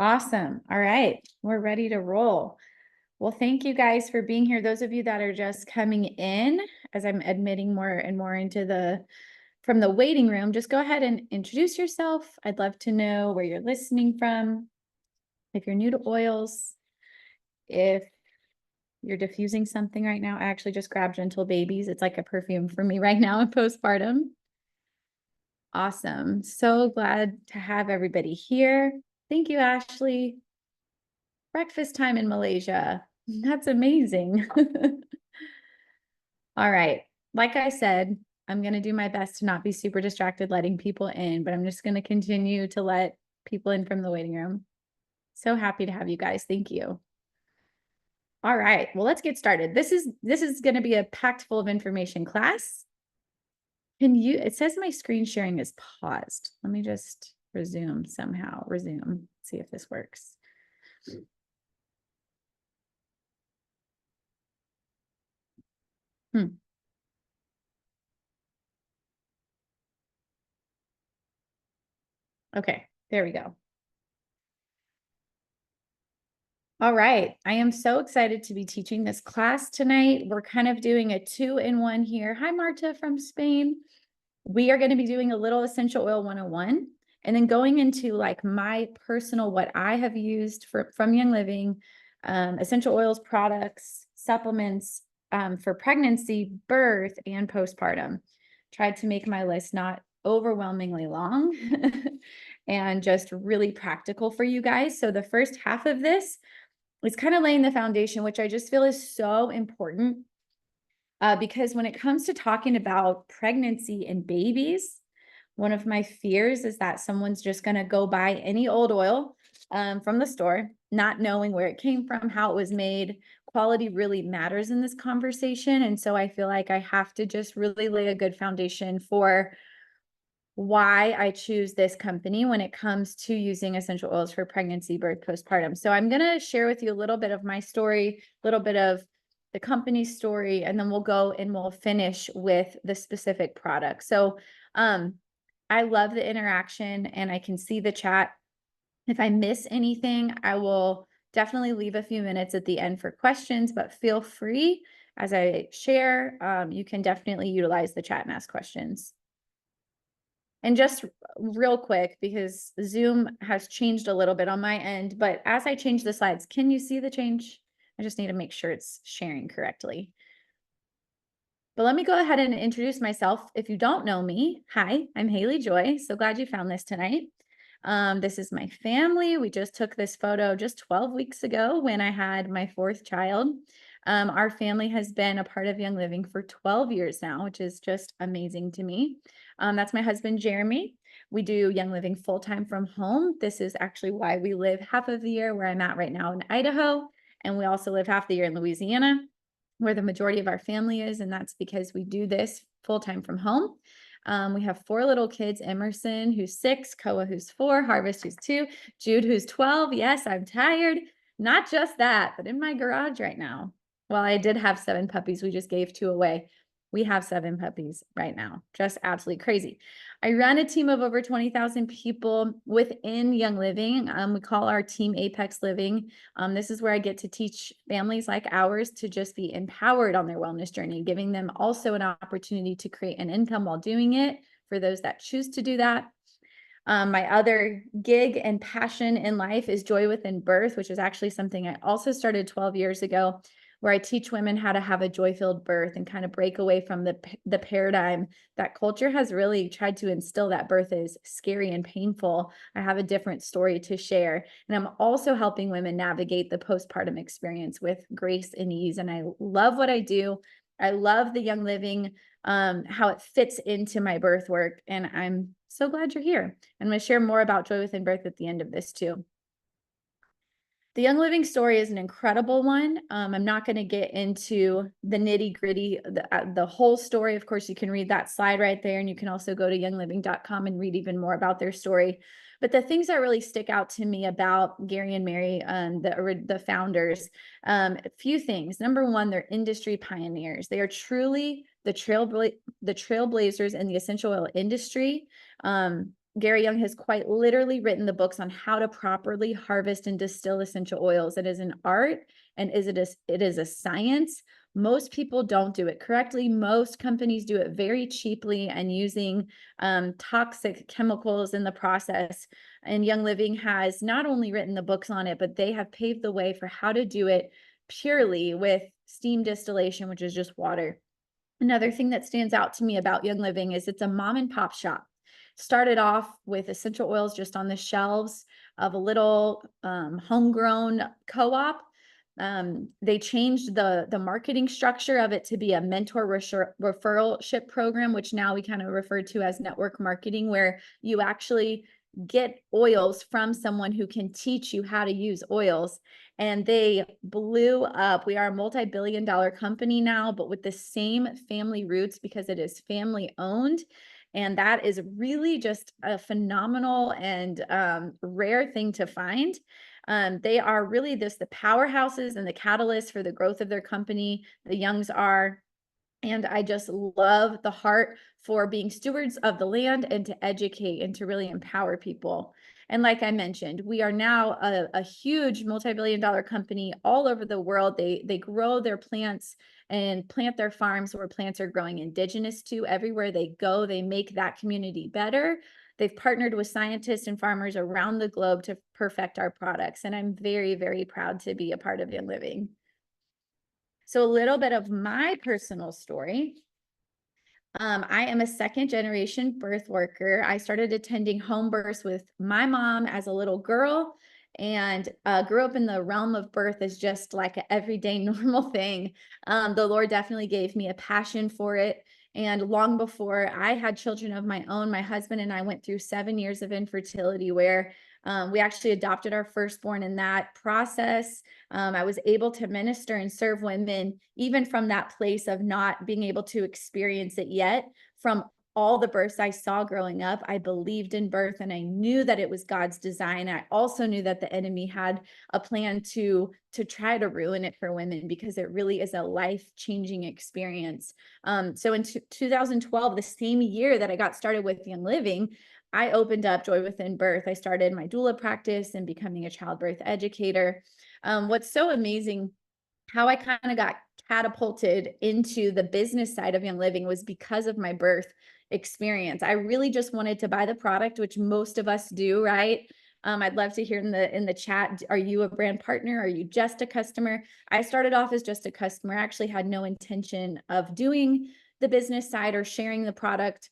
Awesome. All right. We're ready to roll. Well, thank you guys for being here. Those of you that are just coming in, as I'm admitting more and more into from the waiting room, just go ahead and introduce yourself. I'd love to know where you're listening from. If you're new to oils, if you're diffusing something right now, I actually just grabbed Gentle Babies. It's like a perfume for me right now in postpartum. Awesome. So glad to have everybody here. Thank you, Ashley. Breakfast time in Malaysia. That's amazing. All right. Like I said, I'm going to do my best to not be super distracted letting people in, but I'm just going to continue to let people in from the waiting room. So happy to have you guys. Thank you. All right. Well, let's get started. This is going to be a packed full of information class. It says my screen sharing is paused. Let me just resume somehow. See if this works. Okay, there we go. All right, I am so excited to be teaching this class tonight. We're kind of doing a 2-in-1 here. Hi, Marta from Spain. We are going to be doing a little essential oil 101 and then going into like my personal, what I have used from Young Living, essential oils, products, supplements for pregnancy, birth, and postpartum. Tried to make my list not overwhelmingly long and just really practical for you guys. So the first half of this is kind of laying the foundation, which I just feel is so important because when it comes to talking about pregnancy and babies, one of my fears is that someone's just going to go buy any old oil from the store, not knowing where it came from, how it was made. Quality really matters in this conversation. And so I feel like I have to just really lay a good foundation for why I choose this company when it comes to using essential oils for pregnancy, birth, postpartum. So I'm going to share with you a little bit of my story, a little bit of the company's story, and then we'll go and we'll finish with the specific product. So I love the interaction and I can see the chat. If I miss anything, I will definitely leave a few minutes at the end for questions, but feel free as I share, you can definitely utilize the chat and ask questions. And just real quick, because Zoom has changed a little bit on my end, but as I change the slides, can you see the change? I just need to make sure it's sharing correctly. But let me go ahead and introduce myself. If you don't know me, hi, I'm Haley Joy. So glad you found this tonight. This is my family. We just took this photo just 12 weeks ago when I had my 4th child. Our family has been a part of Young Living for 12 years now, which is just amazing to me. That's my husband, Jeremy. We do Young Living full-time from home. This is actually why we live half of the year where I'm at right now in Idaho. And we also live half the year in Louisiana, where the majority of our family is. And that's because we do this full-time from home. We have 4 little kids, Emerson, who's 6, Koa, who's 4, Harvest, who's 2, Jude, who's 12. Yes, I'm tired. Not just that, but in my garage right now. Well, I did have 7 puppies. We just gave 2 away. We have 7 puppies right now. Just absolutely crazy. I run a team of over 20,000 people within Young Living. We call our team Apex Living. This is where I get to teach families like ours to just be empowered on their wellness journey, giving them also an opportunity to create an income while doing it for those that choose to do that. My other gig and passion in life is Joy Within Birth, which is actually something I also started 12 years ago, where I teach women how to have a joy-filled birth and kind of break away from the paradigm that culture has really tried to instill that birth is scary and painful. I have a different story to share. And I'm also helping women navigate the postpartum experience with grace and ease. And I love what I do. I love the Young Living, how it fits into my birth work. And I'm so glad you're here. I'm going to share more about Joy Within Birth at the end of this too. The Young Living story is an incredible one. I'm not going to get into the nitty gritty, the whole story. Of course, you can read that slide right there, and you can also go to youngliving.com and read even more about their story. But the things that really stick out to me about Gary and Mary, the founders, a few things. Number one, they're industry pioneers. They are truly the trailblazers in the essential oil industry. Gary Young has quite literally written the books on how to properly harvest and distill essential oils. It is an art and it is a science. Most people don't do it correctly. Most companies do it very cheaply and using toxic chemicals in the process. And Young Living has not only written the books on it, but they have paved the way for how to do it purely with steam distillation, which is just water. Another thing that stands out to me about Young Living is it's a mom and pop shop. Started off with essential oils just on the shelves of a little homegrown co-op. They changed the marketing structure of it to be a mentor referralship program, which now we kind of refer to as network marketing, where you actually get oils from someone who can teach you how to use oils. And they blew up. We are a multi-billion-dollar company now, but with the same family roots because it is family owned. And that is really just a phenomenal and rare thing to find. They are really the powerhouses and the catalyst for the growth of their company. The Youngs are. And I just love the heart for being stewards of the land and to educate and to really empower people. And like I mentioned, we are now a huge multi-billion-dollar company all over the world. They grow their plants and plant their farms where plants are growing indigenous to. Everywhere they go, they make that community better. They've partnered with scientists and farmers around the globe to perfect our products. And I'm very, very proud to be a part of Young Living. So a little bit of my personal story. I am a second generation birth worker. I started attending home births with my mom as a little girl and grew up in the realm of birth as just like an everyday normal thing. The Lord definitely gave me a passion for it. And long before I had children of my own, my husband and I went through 7 years of infertility where we actually adopted our firstborn in that process. I was able to minister and serve women, even from that place of not being able to experience it yet. From all the births I saw growing up, I believed in birth and I knew that it was God's design. I also knew that the enemy had a plan to try to ruin it for women because it really is a life-changing experience. So in 2012, the same year that I got started with Young Living, I opened up Joy Within Birth. I started my doula practice and becoming a childbirth educator. What's so amazing, how I kind of got catapulted into the business side of Young Living was because of my birth experience. I really just wanted to buy the product, which most of us do, right? I'd love to hear in the chat, are you a brand partner? Are you just a customer? I started off as just a customer. I actually had no intention of doing the business side or sharing the product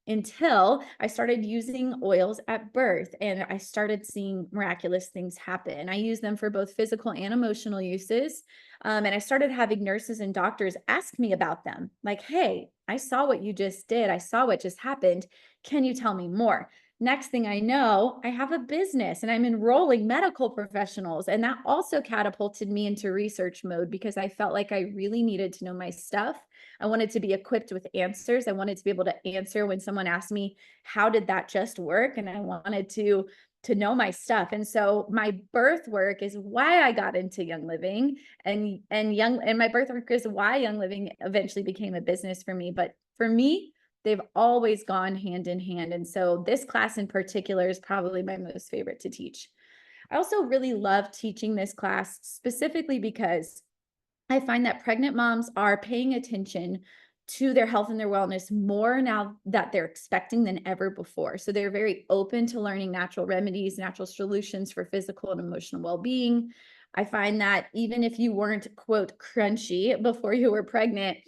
until I started using oils at birth and I started seeing miraculous things happen. I use them for both physical and emotional uses. And I started having nurses and doctors ask me about them. Like, hey, I saw what you just did. I saw what just happened. Can you tell me more? Next thing I know, I have a business and I'm enrolling medical professionals. And that also catapulted me into research mode because I felt like I really needed to know my stuff. I wanted to be equipped with answers. I wanted to be able to answer when someone asked me, how did that just work? And I wanted to know my stuff. And so my birth work is why I got into Young Living and my birth work is why Young Living eventually became a business for me. But for me, they've always gone hand in hand. And so this class in particular is probably my most favorite to teach. I also really love teaching this class specifically because I find that pregnant moms are paying attention to their health and their wellness more now that they're expecting than ever before. So they're very open to learning natural remedies, natural solutions for physical and emotional well-being. I find that even if you weren't, quote, crunchy before you were pregnant,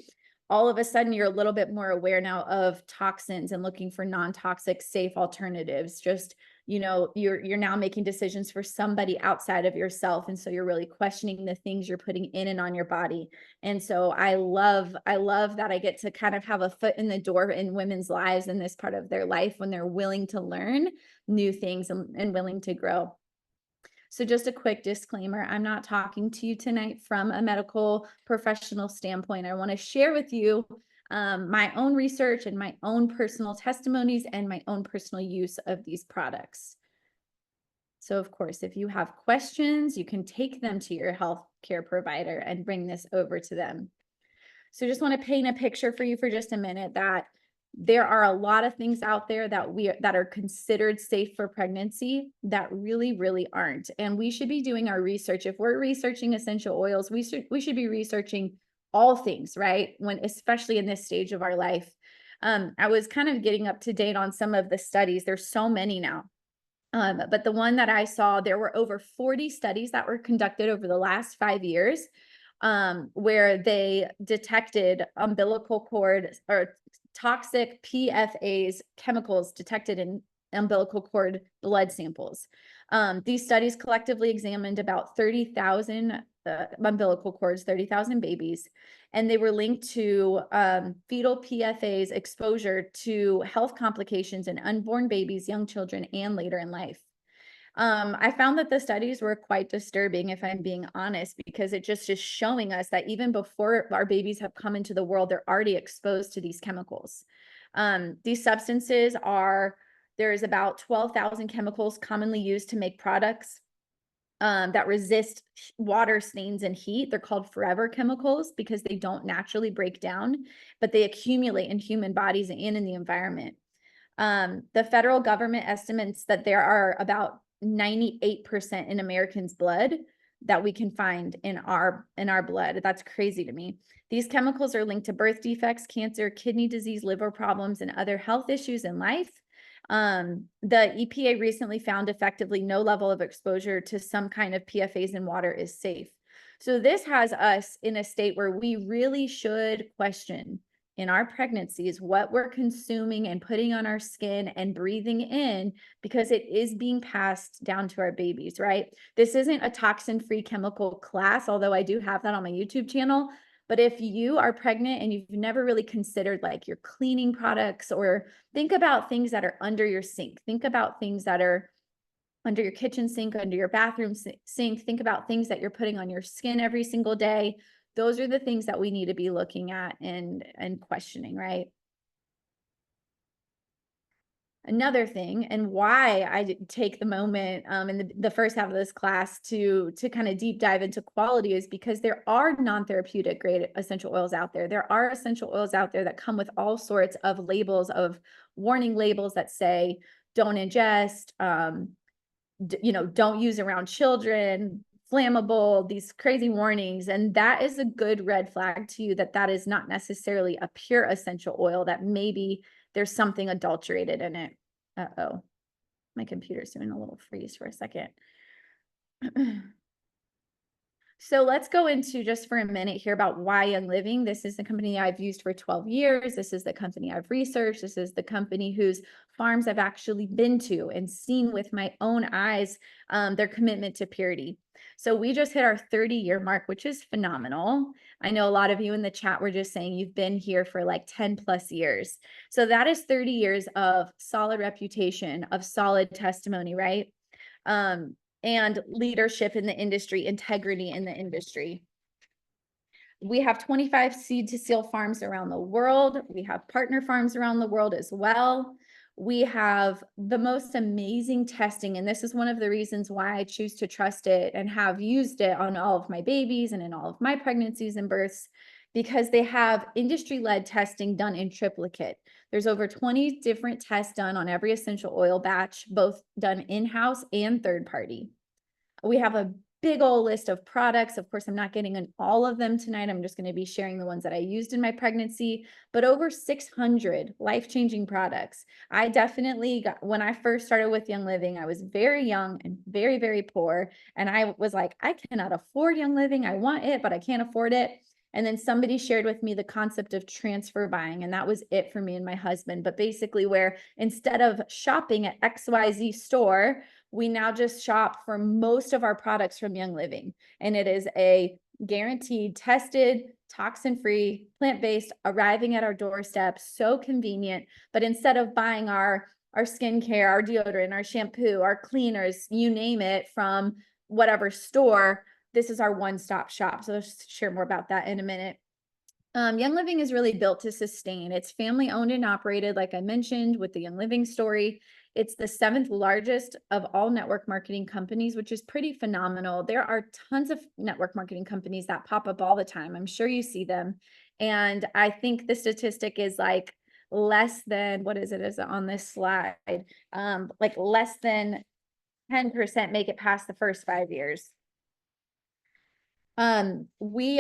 all of a sudden you're a little bit more aware now of toxins and looking for non-toxic, safe alternatives. Just, you're now making decisions for somebody outside of yourself. And so you're really questioning the things you're putting in and on your body. And so I love that I get to kind of have a foot in the door in women's lives in this part of their life when they're willing to learn new things and willing to grow. So just a quick disclaimer, I'm not talking to you tonight from a medical professional standpoint. I want to share with you my own research and my own personal testimonies and my own personal use of these products. So of course, if you have questions, you can take them to your healthcare provider and bring this over to them. So just want to paint a picture for you for just a minute that There are a lot of things out there that are considered safe for pregnancy that really, really aren't. And we should be doing our research. If we're researching essential oils, we should be researching all things, right? Especially in this stage of our life. I was kind of getting up to date on some of the studies. There's so many now. But the one that I saw, there were over 40 studies that were conducted over the last 5 years, where they detected umbilical cord or toxic PFAS chemicals detected in umbilical cord blood samples. These studies collectively examined about 30,000 umbilical cords, 30,000 babies, and they were linked to fetal PFAS exposure to health complications in unborn babies, young children, and later in life. I found that the studies were quite disturbing, if I'm being honest, because it just is showing us that even before our babies have come into the world, they're already exposed to these chemicals. These substances there's about 12,000 chemicals commonly used to make products that resist water stains and heat. They're called forever chemicals because they don't naturally break down, but they accumulate in human bodies and in the environment. The federal government estimates that there are about 98% in Americans' blood that we can find in our blood. That's crazy to me. These chemicals are linked to birth defects, cancer, kidney disease, liver problems, and other health issues in life. The EPA recently found effectively no level of exposure to some kind of PFAS in water is safe. So this has us in a state where we really should question in our pregnancies what we're consuming and putting on our skin and breathing in, because it is being passed down to our babies, right? This isn't a toxin-free chemical class, although I do have that on my YouTube channel. But if you are pregnant and you've never really considered like your cleaning products, or think about things that are under your sink, think about things that are under your kitchen sink, under your bathroom sink, think about things that you're putting on your skin every single day. Those are the things that we need to be looking at and questioning, right? Another thing, and why I take the moment in the first half of this class to kind of deep dive into quality, is because there are non-therapeutic grade essential oils out there. There are essential oils out there that come with all sorts of labels, of warning labels that say don't ingest, don't use around children, flammable, these crazy warnings. And that is a good red flag to you that is not necessarily a pure essential oil, that maybe there's something adulterated in it. Uh-oh, my computer's doing a little freeze for a second. So let's go into just for a minute here about why Young Living. This is the company I've used for 12 years. This is the company I've researched. This is the company whose farms I've actually been to and seen with my own eyes their commitment to purity. So we just hit our 30-year mark, which is phenomenal. I know a lot of you in the chat were just saying you've been here for like 10 plus years. So that is 30 years of solid reputation, of solid testimony, right? And leadership in the industry, integrity in the industry. We have 25 seed to seal farms around the world. We have partner farms around the world as well. We have the most amazing testing, and this is one of the reasons why I choose to trust it and have used it on all of my babies and in all of my pregnancies and births, because they have industry-led testing done in triplicate. There's over 20 different tests done on every essential oil batch, both done in-house and third-party. We have a big old list of products. Of course, I'm not getting in all of them tonight. I'm just going to be sharing the ones that I used in my pregnancy, but over 600 life-changing products. I definitely got, when I first started with Young Living, I was very young and very, very poor. And I was like, I cannot afford Young Living. I want it, but I can't afford it. And then somebody shared with me the concept of transfer buying, and that was it for me and my husband. But basically, where instead of shopping at XYZ store, we now just shop for most of our products from Young Living. And it is a guaranteed, tested, toxin-free, plant-based, arriving at our doorstep, so convenient. But instead of buying our skincare, our deodorant, our shampoo, our cleaners, you name it, from whatever store, this is our one-stop shop. So let's share more about that in a minute. Young Living is really built to sustain. It's family owned and operated, like I mentioned, with the Young Living story. It's the 7th largest of all network marketing companies, which is pretty phenomenal. There are tons of network marketing companies that pop up all the time. I'm sure you see them. And I think the statistic is like less than, what is it on this slide? Like less than 10% make it past the first 5 years. We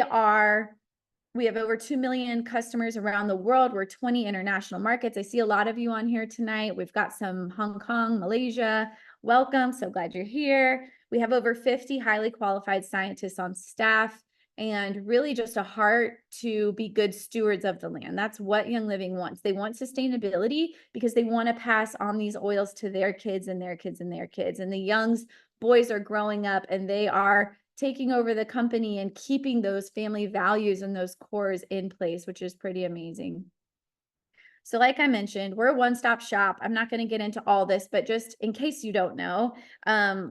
have over 2 million customers around the world. We're 20 international markets. I see a lot of you on here tonight. We've got some Hong Kong, Malaysia. Welcome. So glad you're here. We have over 50 highly qualified scientists on staff, and really just a heart to be good stewards of the land. That's what Young Living wants. They want sustainability because they want to pass on these oils to their kids and their kids and their kids. And the youngs boys are growing up and they are taking over the company and keeping those family values and those cores in place, which is pretty amazing. So like I mentioned, we're a one-stop shop. I'm not going to get into all this, but just in case you don't know,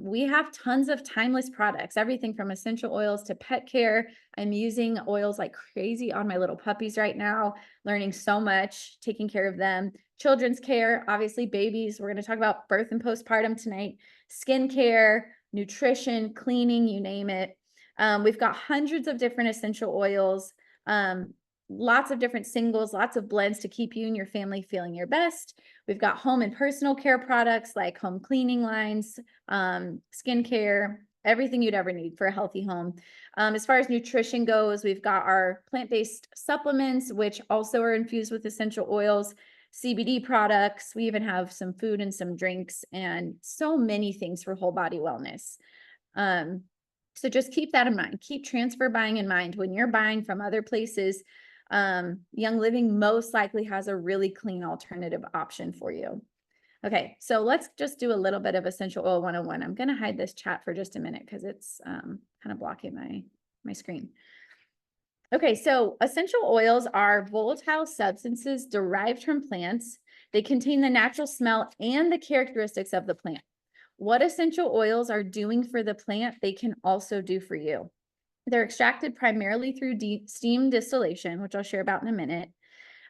we have tons of timeless products, everything from essential oils to pet care. I'm using oils like crazy on my little puppies right now, learning so much, taking care of them. Children's care, obviously babies. We're going to talk about birth and postpartum tonight, skincare, nutrition, cleaning, you name it. We've got hundreds of different essential oils. Lots of different singles, lots of blends to keep you and your family feeling your best. We've got home and personal care products like home cleaning lines, skincare, everything you'd ever need for a healthy home. As far as nutrition goes, we've got our plant-based supplements, which also are infused with essential oils, CBD products. We even have some food and some drinks and so many things for whole body wellness. So just keep that in mind. Keep transfer buying in mind. When you're buying from other places, Young Living most likely has a really clean alternative option for you. Okay, so let's just do a little bit of Essential Oil 101. I'm going to hide this chat for just a minute because it's kind of blocking my screen. Okay, so essential oils are volatile substances derived from plants. They contain the natural smell and the characteristics of the plant. What essential oils are doing for the plant, they can also do for you. They're extracted primarily through steam distillation, which I'll share about in a minute.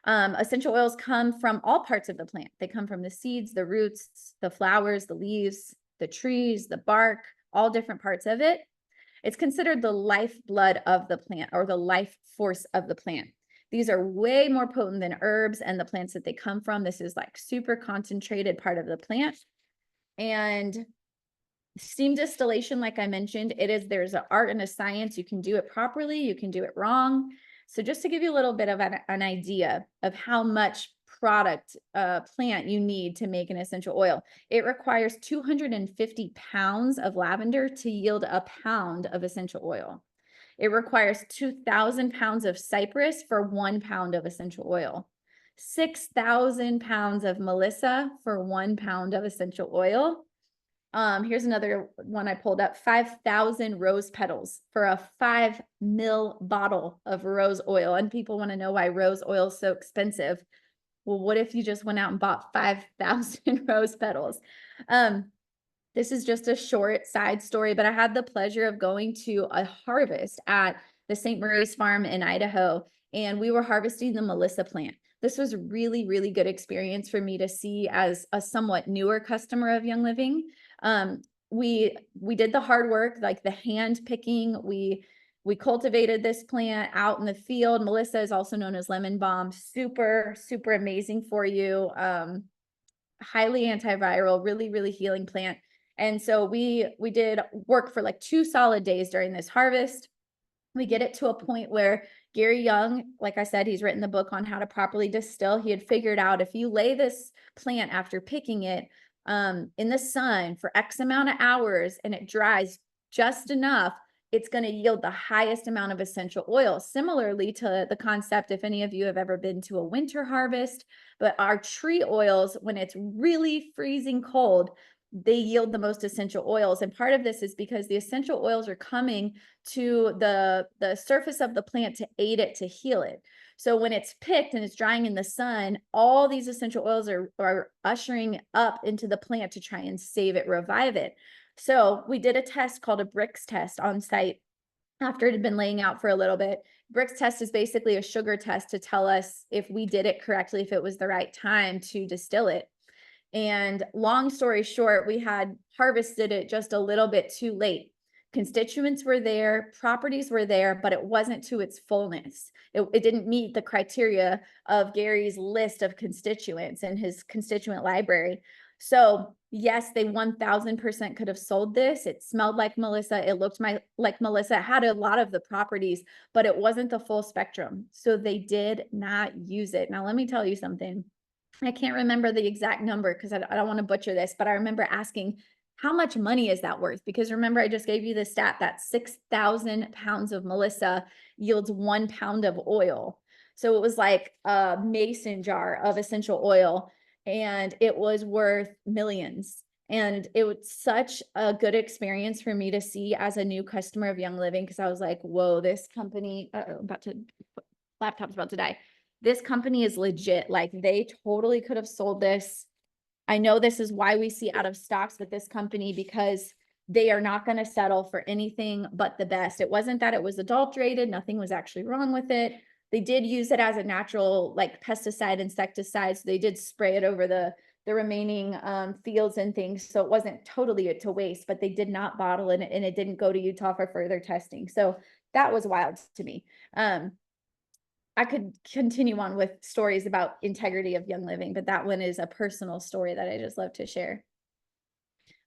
Essential oils come from all parts of the plant. They come from the seeds, the roots, the flowers, the leaves, the trees, the bark, all different parts of it. It's considered the lifeblood of the plant or the life force of the plant. These are way more potent than herbs and the plants that they come from. This is like super concentrated part of the plant. And steam distillation, like I mentioned, there's an art and a science. You can do it properly, you can do it wrong. So just to give you a little bit of an idea of how much plant you need to make an essential oil, it requires 250 pounds of lavender to yield a pound of essential oil. It requires 2,000 pounds of cypress for 1 pound of essential oil, 6,000 pounds of melissa for 1 pound of essential oil. Here's another one I pulled up, 5,000 rose petals for a 5 ml bottle of rose oil. And people want to know why rose oil is so expensive. Well, what if you just went out and bought 5,000 rose petals? This is just a short side story, but I had the pleasure of going to a harvest at the St. Marie's Farm in Idaho, and we were harvesting the melissa plant. This was a really, really good experience for me to see as a somewhat newer customer of Young Living. We did the hard work, like the hand picking. We cultivated this plant out in the field. Melissa is also known as lemon balm. Super, super amazing for you. Highly antiviral, really, really healing plant. And so we did work for like 2 solid days during this harvest. We get it to a point where Gary Young, like I said, he's written the book on how to properly distill. He had figured out if you lay this plant after picking it in the sun for X amount of hours and it dries just enough, it's going to yield the highest amount of essential oil. Similarly to the concept, if any of you have ever been to a winter harvest, but our tree oils, when it's really freezing cold, they yield the most essential oils. And part of this is because the essential oils are coming to the surface of the plant to aid it, to heal it. So when it's picked and it's drying in the sun, all these essential oils are ushering up into the plant to try and save it, revive it. So we did a test called a Brix test on site after it had been laying out for a little bit. Brix test is basically a sugar test to tell us if we did it correctly, if it was the right time to distill it. And long story short, we had harvested it just a little bit too late constituents were there, properties were there, but it wasn't to its fullness. It didn't meet the criteria of Gary's list of constituents and his constituent library. So yes, they 1000% could have sold this. It smelled like Melissa. It looked like Melissa. It had a lot of the properties, but it wasn't the full spectrum. So they did not use it. Now, let me tell you something. I can't remember the exact number because I don't want to butcher this, but I remember asking, how much money is that worth? Because remember, I just gave you the stat that 6,000 pounds of Melissa yields 1 pound of oil. So it was like a mason jar of essential oil, and it was worth millions. And it was such a good experience for me to see as a new customer of Young Living, because I was like, whoa, this company, laptop's about to die. This company is legit. Like, they totally could have sold this. I know this is why we see out of stocks with this company, because they are not going to settle for anything but the best. It wasn't that it was adulterated. Nothing was actually wrong with it. They did use it as a natural, like, pesticide, insecticide. So they did spray it over the remaining fields and things. So it wasn't totally to waste, but they did not bottle it, and it didn't go to Utah for further testing. So that was wild to me. I could continue on with stories about integrity of Young Living, but that one is a personal story that I just love to share.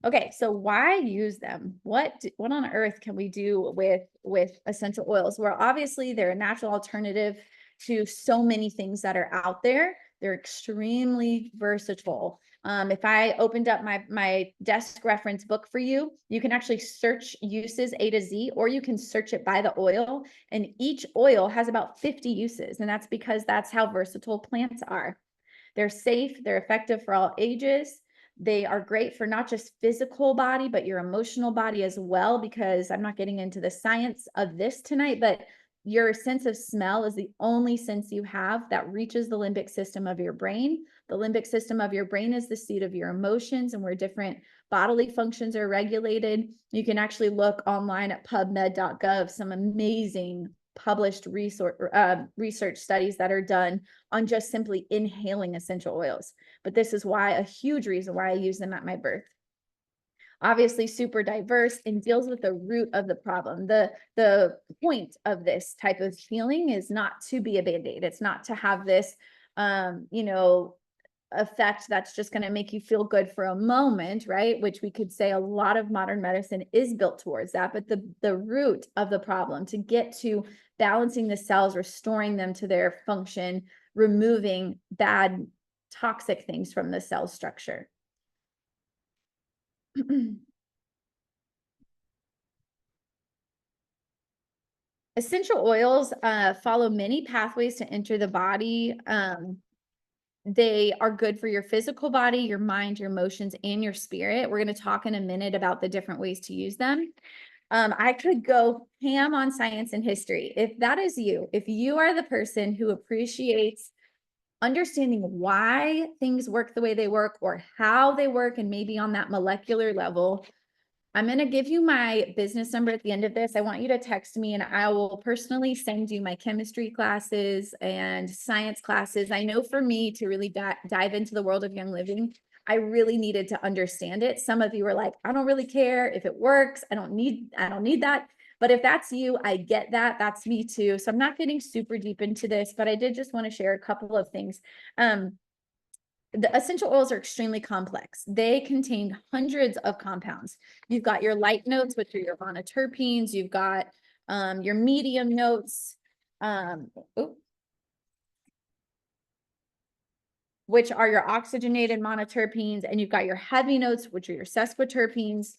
Okay, so why use them? What on earth can we do with essential oils? Well, obviously they're a natural alternative to so many things that are out there. They're extremely versatile. If I opened up my desk reference book for you, you can actually search uses A to Z, or you can search it by the oil, and each oil has about 50 uses. And that's because that's how versatile plants are. They're safe, they're effective for all ages. They are great for not just physical body, but your emotional body as well, because I'm not getting into the science of this tonight, but your sense of smell is the only sense you have that reaches the limbic system of your brain. The limbic system of your brain is the seat of your emotions and where different bodily functions are regulated. You can actually look online at pubmed.gov, some amazing published research studies that are done on just simply inhaling essential oils. But this is why, a huge reason why I use them at my birth. Obviously super diverse and deals with the root of the problem. The point of this type of healing is not to be a Band-Aid. It's not to have this, effect that's just going to make you feel good for a moment, right? Which we could say a lot of modern medicine is built towards that. But the root of the problem, to get to balancing the cells, restoring them to their function, removing bad toxic things from the cell structure. Essential oils follow many pathways to enter the body. They are good for your physical body, your mind, your emotions, and your spirit. We're going to talk in a minute about the different ways to use them. I could go ham on science and history. If that is you, if you are the person who appreciates understanding why things work the way they work, or how they work, and maybe on that molecular level, I'm going to give you my business number at the end of this. I want you to text me, and I will personally send you my chemistry classes and science classes. I know for me to really dive into the world of Young Living, I really needed to understand it. Some of you are like, I don't really care if it works. I don't need that. But if that's you, I get that. That's me too. So I'm not getting super deep into this, but I did just want to share a couple of things. The essential oils are extremely complex. They contain hundreds of compounds. You've got your light notes, which are your monoterpenes. You've got your medium notes, which are your oxygenated monoterpenes, and you've got your heavy notes, which are your sesquiterpenes.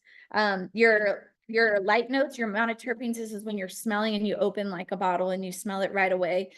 Your light notes, your monoterpenes, this is when you're smelling and you open like a bottle and you smell it right away.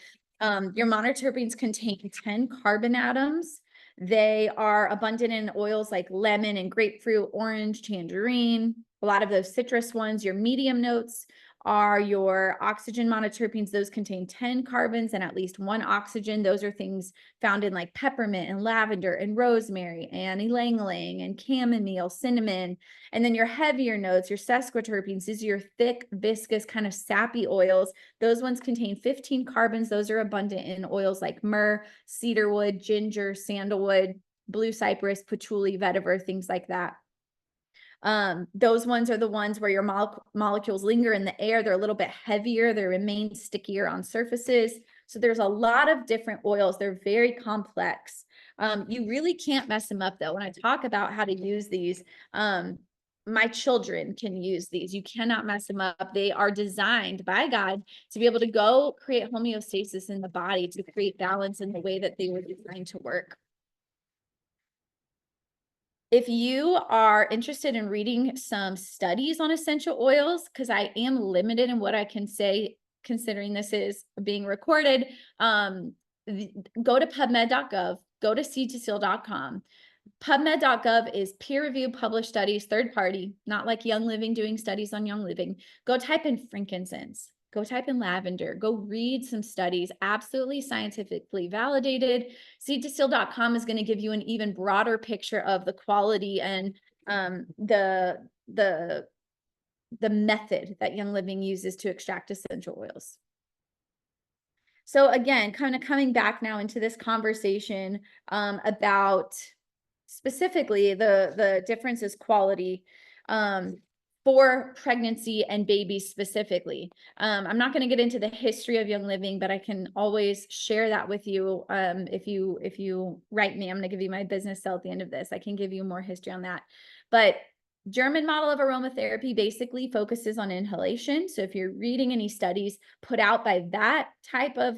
Your monoterpenes contain 10 carbon atoms. They are abundant in oils like lemon and grapefruit, orange, tangerine, a lot of those citrus ones. Your medium notes are your oxygen monoterpenes. Those contain 10 carbons and at least 1 oxygen. Those are things found in like peppermint and lavender and rosemary and ylang-ylang and chamomile, cinnamon. And then your heavier notes, your sesquiterpenes, these are your thick, viscous, kind of sappy oils. Those ones contain 15 carbons. Those are abundant in oils like myrrh, cedarwood, ginger, sandalwood, blue cypress, patchouli, vetiver, things like that. Those ones are the ones where your molecules linger in the air. They're a little bit heavier. They remain stickier on surfaces. So there's a lot of different oils. They're very complex. You really can't mess them up though. When I talk about how to use these, my children can use these. You cannot mess them up. They are designed by God to be able to go create homeostasis in the body, to create balance in the way that they were designed to work. If you are interested in reading some studies on essential oils, because I am limited in what I can say, considering this is being recorded, go to PubMed.gov, go to seed2seal.com. PubMed.gov is peer-reviewed, published studies, third party, not like Young Living doing studies on Young Living. Go type in frankincense. Go type in lavender. Go read some studies, absolutely scientifically validated. Seed2seal.com is going to give you an even broader picture of the quality and the method that Young Living uses to extract essential oils. So again, kind of coming back now into this conversation about specifically the difference is quality for pregnancy and babies specifically. I'm not going to get into the history of Young Living, but I can always share that with you. If you write me, I'm going to give you my business cell at the end of this. I can give you more history on that. But German model of aromatherapy basically focuses on inhalation. So if you're reading any studies put out by that type of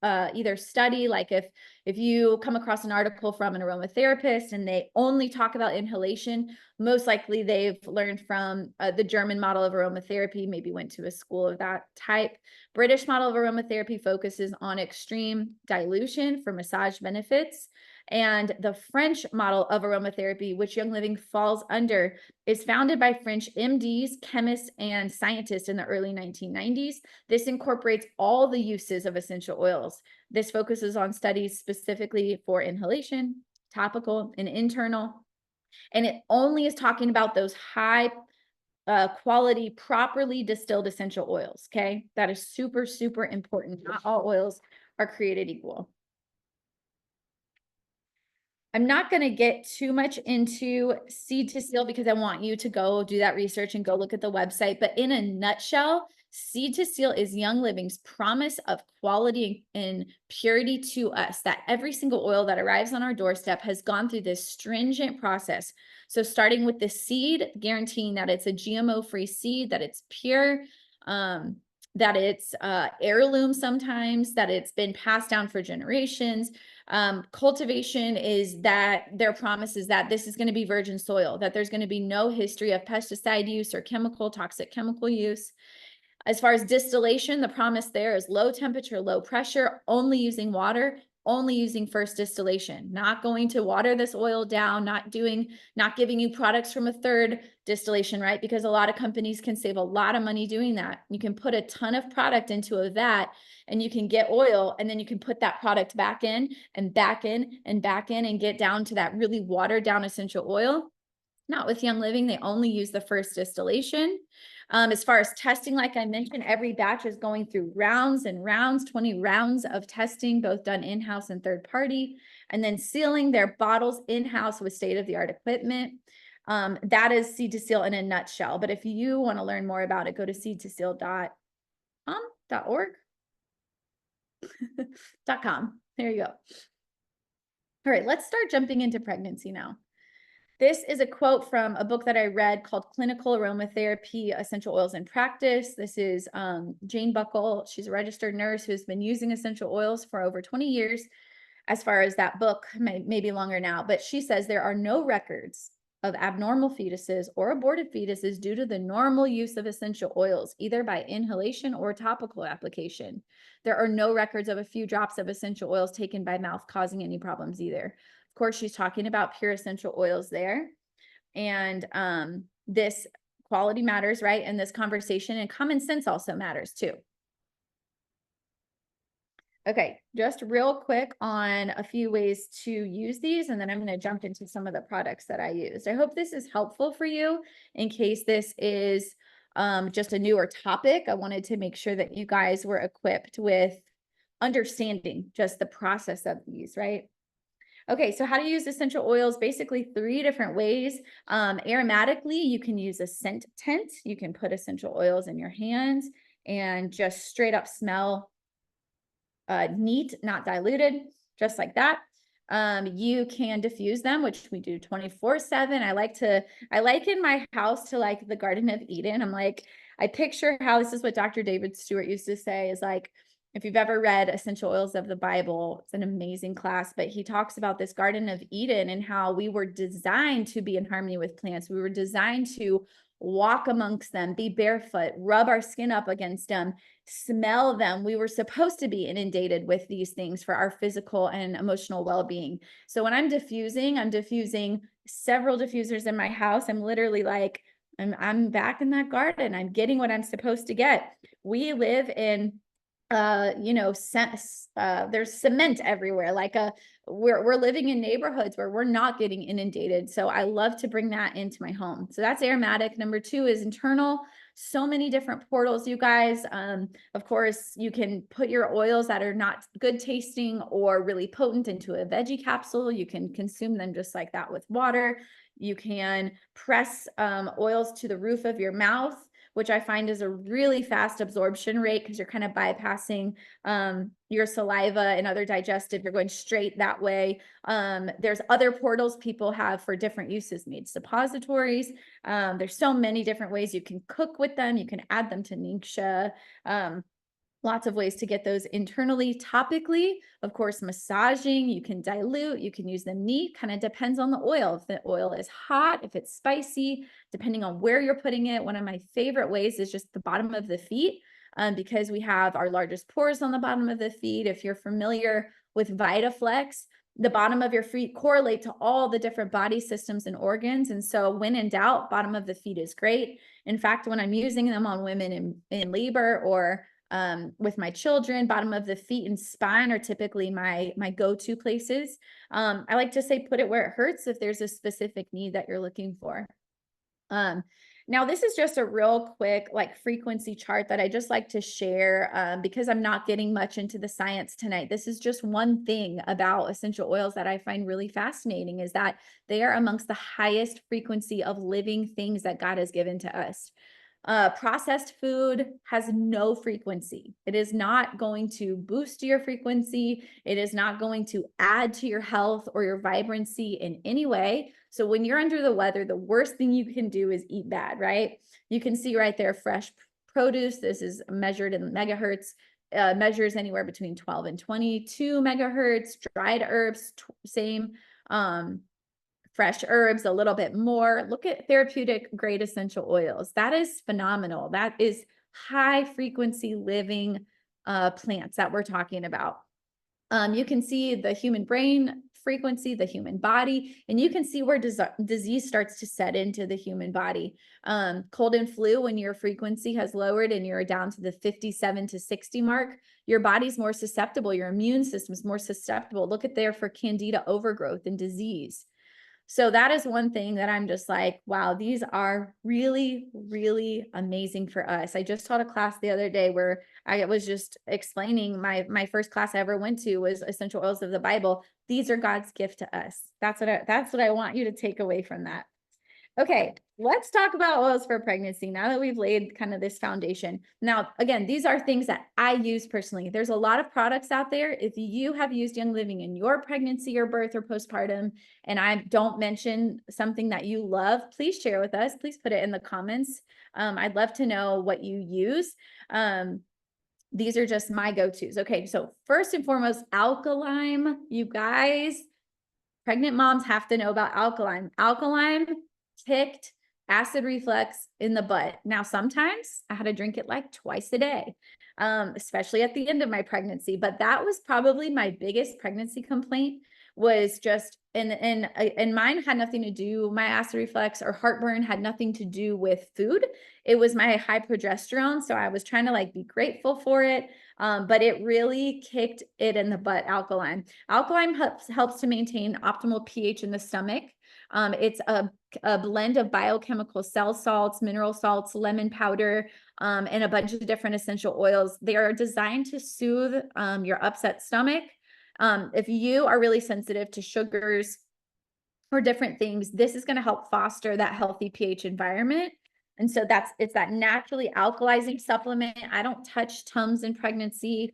either study, like if you come across an article from an aromatherapist and they only talk about inhalation, most likely they've learned from the German model of aromatherapy, maybe went to a school of that type. British model of aromatherapy focuses on extreme dilution for massage benefits. And the French model of aromatherapy, which Young Living falls under, is founded by French MDs, chemists, and scientists in the early 1990s. This incorporates all the uses of essential oils. This focuses on studies specifically for inhalation, topical, and internal. And it only is talking about those high quality, properly distilled essential oils, okay? That is super, super important. Not all oils are created equal. I'm not going to get too much into Seed2Seal because I want you to go do that research and go look at the website. But in a nutshell, Seed2Seal is Young Living's promise of quality and purity to us, that every single oil that arrives on our doorstep has gone through this stringent process. So starting with the seed, guaranteeing that it's a GMO-free seed, that it's pure, that it's heirloom sometimes, that it's been passed down for generations. Cultivation is that their promise is that this is going to be virgin soil, that there's going to be no history of pesticide use or toxic chemical use. As far as distillation, the promise there is low temperature, low pressure, only using water, only using first distillation, not going to water this oil down, not giving you products from a third distillation, right? Because a lot of companies can save a lot of money doing that. You can put a ton of product into a vat and you can get oil, and then you can put that product back in and back in and back in and get down to that really watered down essential oil. Not with Young Living, they only use the first distillation. As far as testing, like I mentioned, every batch is going through rounds and rounds, 20 rounds of testing, both done in-house and third party, and then sealing their bottles in-house with state-of-the-art equipment. That is Seed2Seal in a nutshell. But if you want to learn more about it, go to seed2seal.com. There you go. All right, let's start jumping into pregnancy now. This is a quote from a book that I read called Clinical Aromatherapy, Essential Oils in Practice. This is Jane Buckle. She's a registered nurse who's been using essential oils for over 20 years. As far as that book, maybe longer now, but she says there are no records of abnormal fetuses or aborted fetuses due to the normal use of essential oils, either by inhalation or topical application. There are no records of a few drops of essential oils taken by mouth causing any problems either. Of course, she's talking about pure essential oils there. And this quality matters, right? In this conversation, and common sense also matters too. Okay, just real quick on a few ways to use these, and then I'm going to jump into some of the products that I used. I hope this is helpful for you in case this is just a newer topic. I wanted to make sure that you guys were equipped with understanding just the process of these, right? Okay, so how to use essential oils, basically 3 different ways. Aromatically, you can use a scent tent. You can put essential oils in your hands and just straight up smell neat, not diluted, just like that. You can diffuse them, which we do 24/7. I like in my house to like the Garden of Eden. I picture how this is what Dr. David Stewart used to say is like, if you've ever read Essential Oils of the Bible, it's an amazing class, but he talks about this Garden of Eden and how we were designed to be in harmony with plants. We were designed to walk amongst them, be barefoot, rub our skin up against them, smell them. We were supposed to be inundated with these things for our physical and emotional well-being. So when I'm diffusing several diffusers in my house. I'm literally like, I'm back in that garden. I'm getting what I'm supposed to get. We live in there's cement everywhere. We're living in neighborhoods where we're not getting inundated. So I love to bring that into my home. So that's aromatic. Number 2 is internal. So many different portals, you guys. Of course, you can put your oils that are not good tasting or really potent into a veggie capsule. You can consume them just like that with water. You can press oils to the roof of your mouth, which I find is a really fast absorption rate because you're kind of bypassing your saliva and other digestive. You're going straight that way. There's other portals people have for different uses, made suppositories. There's so many different ways you can cook with them. You can add them to ningxia. Lots of ways to get those internally. Topically, of course, massaging, you can dilute, you can use them neat, kind of depends on the oil. If the oil is hot, if it's spicy, depending on where you're putting it. One of my favorite ways is just the bottom of the feet, because we have our largest pores on the bottom of the feet. If you're familiar with VitaFlex, the bottom of your feet correlate to all the different body systems and organs. And so when in doubt, bottom of the feet is great. In fact, when I'm using them on women in labor or with my children, bottom of the feet and spine are typically my go-to places. I like to say, put it where it hurts if there's a specific need that you're looking for. Now this is just a real quick frequency chart that I just like to share because I'm not getting much into the science tonight. This is just one thing about essential oils that I find really fascinating is that they are amongst the highest frequency of living things that God has given to us. Processed food has no frequency. It is not going to boost your frequency. It is not going to add to your health or your vibrancy in any way. So when you're under the weather, the worst thing you can do is eat bad, right? You can see right there, fresh produce. This is measured in megahertz, measures anywhere between 12 and 22 megahertz. Dried herbs, same. Fresh herbs, a little bit more. Look at therapeutic grade essential oils. That is phenomenal. That is high frequency living plants that we're talking about. You can see the human brain frequency, the human body, and you can see where disease starts to set into the human body. Cold and flu, when your frequency has lowered and you're down to the 57 to 60 mark, your body's more susceptible, your immune system's more susceptible. Look at there for candida overgrowth and disease. So that is one thing that I'm just like, wow, these are really, really amazing for us. I just taught a class the other day where I was just explaining my first class I ever went to was Essential Oils of the Bible. These are God's gift to us. That's what I want you to take away from that. Okay, let's talk about oils for pregnancy now that we've laid kind of this foundation. Now, again, these are things that I use personally. There's a lot of products out there. If you have used Young Living in your pregnancy or birth or postpartum, and I don't mention something that you love, please share with us. Please put it in the comments. I'd love to know what you use. These are just my go-tos. Okay, so first and foremost, Alkalign. You guys, pregnant moms have to know about Alkalign. Alkalign kicked acid reflux in the butt. Now, sometimes I had to drink it like twice a day, especially at the end of my pregnancy. But that was probably my biggest pregnancy complaint was just, and mine had nothing to do, my acid reflux or heartburn had nothing to do with food. It was my high progesterone. So I was trying to be grateful for it. But it really kicked it in the butt, Alkalign. Alkalign helps to maintain optimal pH in the stomach. It's a blend of biochemical cell salts, mineral salts, lemon powder, and a bunch of different essential oils. They are designed to soothe your upset stomach, If you are really sensitive to sugars or different things, this is going to help foster that healthy pH environment. And so it's that naturally alkalizing supplement. I don't touch Tums in pregnancy.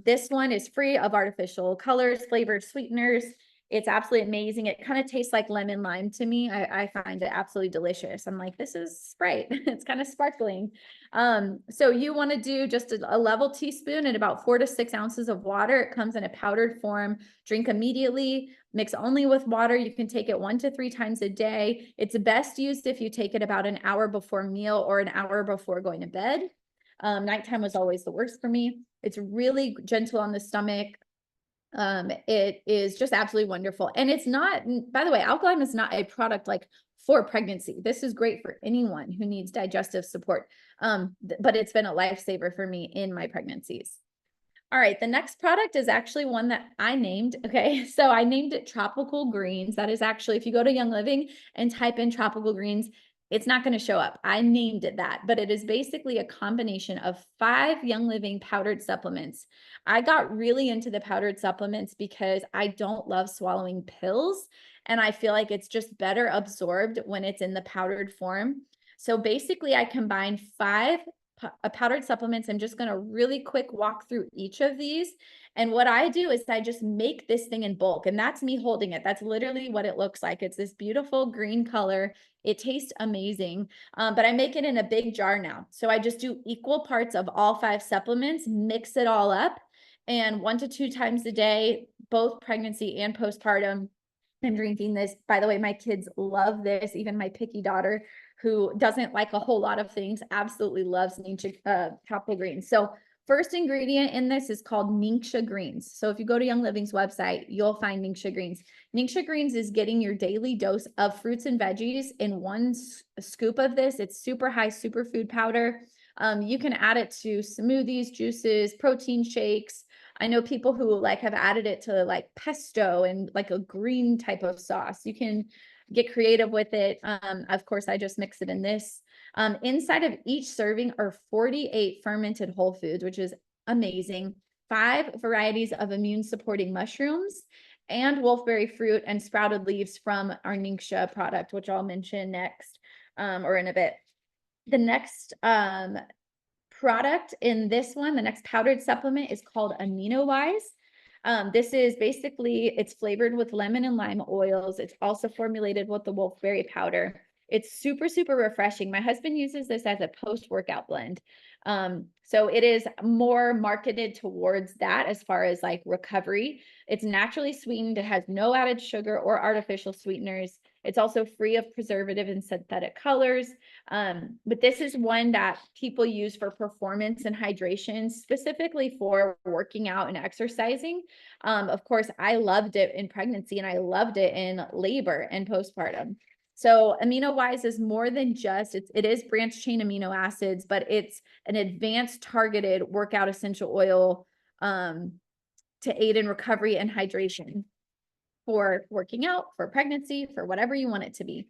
This one is free of artificial colors, flavors, sweeteners. It's absolutely amazing. It kind of tastes like lemon lime to me. I find it absolutely delicious. I'm like, this is Sprite. It's kind of sparkling. So you want to do just a level teaspoon and about 4 to 6 ounces of water. It comes in a powdered form. Drink immediately. Mix only with water. You can take it 1 to 3 times a day. It's best used if you take it about an hour before meal or an hour before going to bed. Nighttime was always the worst for me. It's really gentle on the stomach. It is just absolutely wonderful. And it's not, by the way, Alkalign is not a product like for pregnancy. This is great for anyone who needs digestive support. But it's been a lifesaver for me in my pregnancies. All right, the next product is actually one that I named. Okay, so I named it Tropical Greens. That is actually, if you go to Young Living and type in Tropical Greens, it's not going to show up. I named it that, but it is basically a combination of 5 Young Living powdered supplements. I got really into the powdered supplements because I don't love swallowing pills, and I feel like it's just better absorbed when it's in the powdered form. So basically, I combined 5 powdered supplements. I'm just going to really quick walk through each of these. And what I do is I just make this thing in bulk, and that's me holding it. That's literally what it looks like. It's this beautiful green color. It tastes amazing, but I make it in a big jar now. So I just do equal parts of all 5 supplements, mix it all up, and 1 to 2 times a day, both pregnancy and postpartum. I'm drinking this. By the way, my kids love this. Even my picky daughter, who doesn't like a whole lot of things, absolutely loves Tropical Greens. So first ingredient in this is called Ningxia Greens. So if you go to Young Living's website, you'll find Ningxia Greens. Ningxia Greens is getting your daily dose of fruits and veggies in 1 scoop of this. It's super high superfood powder. You can add it to smoothies, juices, protein shakes. I know people who like have added it to like pesto and like a green type of sauce. You can get creative with it. Of course, I just mix it in this. Inside of each serving are 48 fermented whole foods, which is amazing. 5 varieties of immune supporting mushrooms and wolfberry fruit and sprouted leaves from our Ningxia product, which I'll mention next or in a bit. The next product in this one, the next powdered supplement is called AminoWise. This is basically, it's flavored with lemon and lime oils. It's also formulated with the wolfberry powder. It's super, super refreshing. My husband uses this as a post-workout blend. So it is more marketed towards that as far as like recovery. It's naturally sweetened. It has no added sugar or artificial sweeteners. It's also free of preservative and synthetic colors. But this is one that people use for performance and hydration, specifically for working out and exercising. Of course, I loved it in pregnancy and I loved it in labor and postpartum. So AminoWise is more than just, it is branched chain amino acids, but it's an advanced targeted workout essential oil to aid in recovery and hydration for working out, for pregnancy, for whatever you want it to be.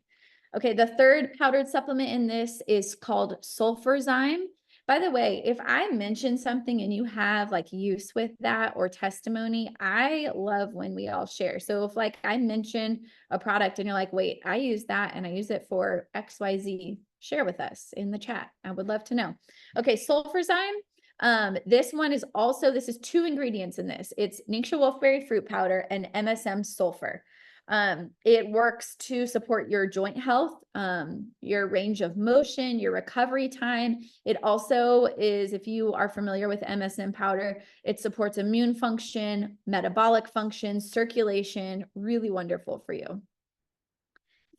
Okay, the third powdered supplement in this is called Sulfurzyme. By the way, if I mention something and you have like use with that or testimony, I love when we all share. So if like I mention a product and you're like, wait, I use that and I use it for XYZ, share with us in the chat. I would love to know. Okay, Sulfurzyme. This one is also, this is 2 ingredients in this. It's Ningxia wolfberry fruit powder and MSM sulfur. It works to support your joint health, your range of motion, your recovery time. It also is, if you are familiar with MSM powder, it supports immune function, metabolic function, circulation, really wonderful for you.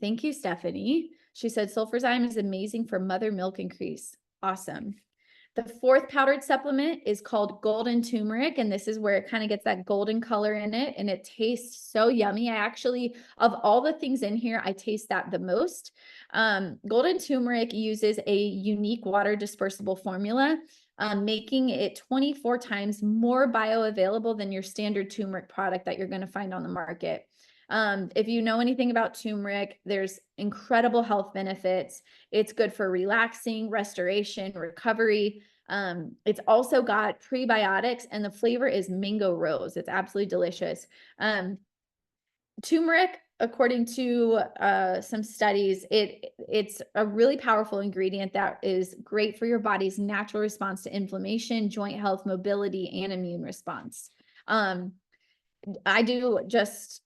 Thank you, Stephanie. She said Sulfurzyme is amazing for mother milk increase. Awesome. The 4th powdered supplement is called Golden Turmeric, and this is where it kind of gets that golden color in it, and it tastes so yummy. I actually, of all the things in here, I taste that the most. Golden Turmeric uses a unique water dispersible formula, making it 24 times more bioavailable than your standard turmeric product that you're going to find on the market. If you know anything about turmeric, there's incredible health benefits. It's good for relaxing, restoration, recovery. It's also got prebiotics, and the flavor is mango rose. It's absolutely delicious. Turmeric, according to some studies, it's a really powerful ingredient that is great for your body's natural response to inflammation, joint health, mobility, and immune response. I do just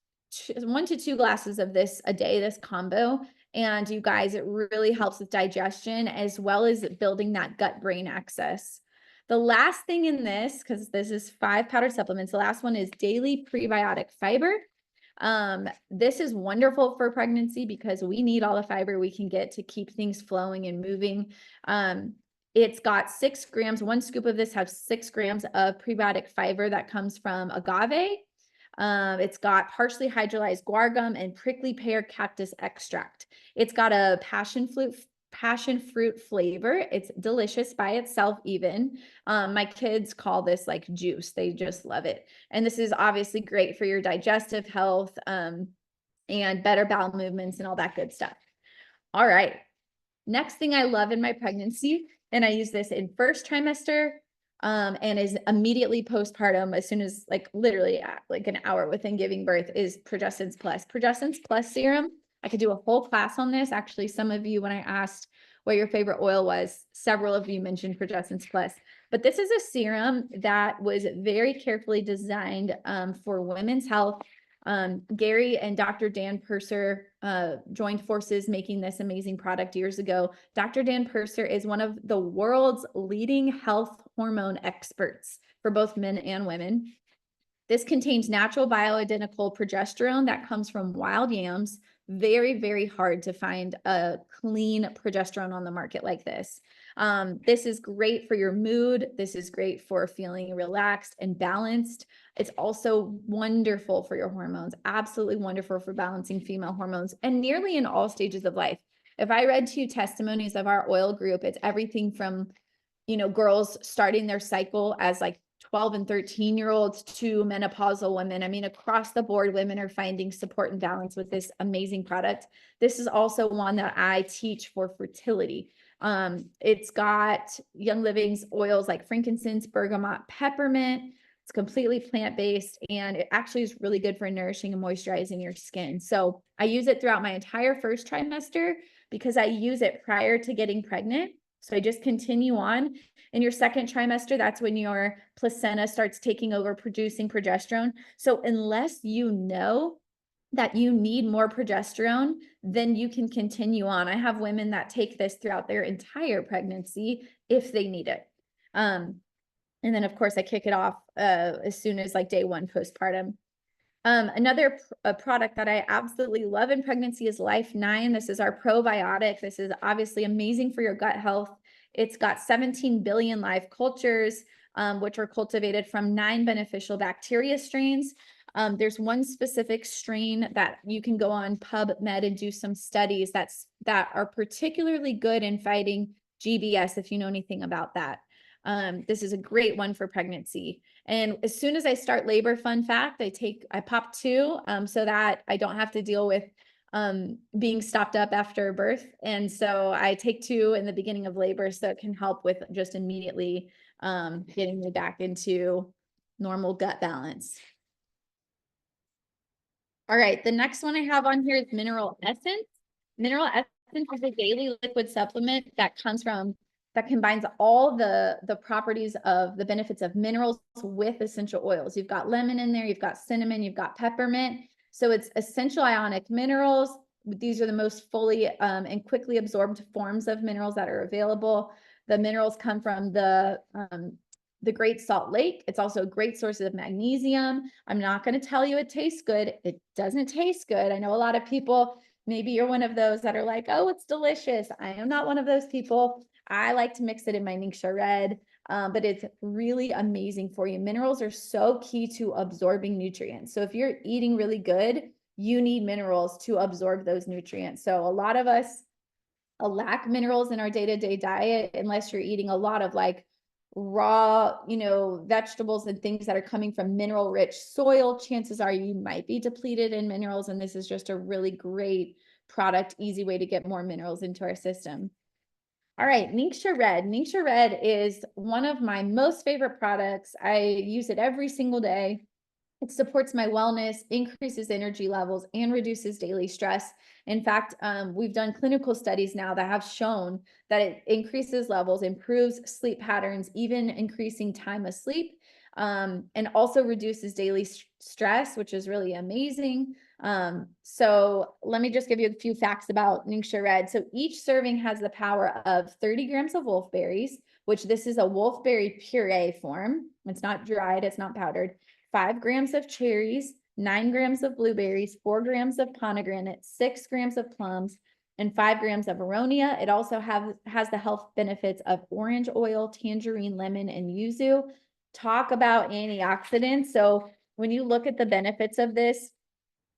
1 to 2 glasses of this a day, this combo. And you guys, it really helps with digestion as well as building that gut brain axis. The last thing in this, because this is 5 powder supplements, the last one is daily prebiotic fiber. This is wonderful for pregnancy because we need all the fiber we can get to keep things flowing and moving. It's got 6 grams, 1 scoop of this has 6 grams of prebiotic fiber that comes from agave. It's got partially hydrolyzed guar gum and prickly pear cactus extract. It's got a passion fruit flavor. It's delicious by itself even. My kids call this like juice. They just love it. And this is obviously great for your digestive health, and better bowel movements and all that good stuff. All right. Next thing I love in my pregnancy, and I use this in first trimester, and is immediately postpartum, as soon as like literally like an hour within giving birth, is Progestins Plus. Progestins Plus serum. I could do a whole class on this. Actually, some of you, when I asked what your favorite oil was, several of you mentioned Progestins Plus. But this is a serum that was very carefully designed for women's health. Gary and Dr. Dan Purser joined forces making this amazing product years ago. Dr. Dan Purser is one of the world's leading health hormone experts for both men and women. This contains natural bioidentical progesterone that comes from wild yams. Very, very hard to find a clean progesterone on the market like this. This is great for your mood. This is great for feeling relaxed and balanced. It's also wonderful for your hormones, absolutely wonderful for balancing female hormones, and nearly in all stages of life. If I read to you testimonies of our oil group, it's everything from, girls starting their cycle as like 12 and 13-year-olds to menopausal women. I mean, across the board, women are finding support and balance with this amazing product. This is also one that I teach for fertility. It's got Young Living's oils like frankincense, bergamot, peppermint. It's completely plant-based, and it actually is really good for nourishing and moisturizing your skin. So I use it throughout my entire first trimester because I use it prior to getting pregnant. So I just continue on. In your second trimester, that's when your placenta starts taking over producing progesterone. So unless you know that you need more progesterone, then you can continue on. I have women that take this throughout their entire pregnancy if they need it. And then of course I kick it off as soon as like day 1 postpartum. Another product that I absolutely love in pregnancy is Life9. This is our probiotic. This is obviously amazing for your gut health. It's got 17 billion live cultures, which are cultivated from 9 beneficial bacteria strains. There's one specific strain that you can go on PubMed and do some studies that are particularly good in fighting GBS, if you know anything about that. This is a great one for pregnancy. And as soon as I start labor, fun fact, I pop 2 so that I don't have to deal with being stopped up after birth. And so I take 2 in the beginning of labor, so it can help with just immediately getting me back into normal gut balance. All right, the next one I have on here is Mineral Essence. Mineral Essence is a daily liquid supplement that combines all the properties of the benefits of minerals with essential oils. You've got lemon in there, you've got cinnamon, you've got peppermint. So it's essential ionic minerals. These are the most fully and quickly absorbed forms of minerals that are available. The minerals come from the Great Salt Lake. It's also a great source of magnesium. I'm not going to tell you it tastes good. It doesn't taste good. I know a lot of people, maybe you're one of those that are like, oh, it's delicious. I am not one of those people. I like to mix it in my Ningxia Red, but it's really amazing for you. Minerals are so key to absorbing nutrients. So if you're eating really good, you need minerals to absorb those nutrients. So a lot of us lack minerals in our day-to-day diet unless you're eating a lot of like raw, vegetables and things that are coming from mineral rich soil. Chances are you might be depleted in minerals. And this is just a really great product, easy way to get more minerals into our system. All right, Ningxia Red. Ningxia Red is one of my most favorite products. I use it every single day. It supports my wellness, increases energy levels, and reduces daily stress. In fact, we've done clinical studies now that have shown that it increases levels, improves sleep patterns, even increasing time asleep, and also reduces daily stress, which is really amazing. So let me just give you a few facts about Ningxia Red. So each serving has the power of 30 grams of wolfberries, which this is a wolfberry puree form. It's not dried, it's not powdered. 5 grams of cherries, 9 grams of blueberries, 4 grams of pomegranate, 6 grams of plums, and 5 grams of aronia. It also has the health benefits of orange oil, tangerine, lemon, and yuzu. Talk about antioxidants. So when you look at the benefits of this,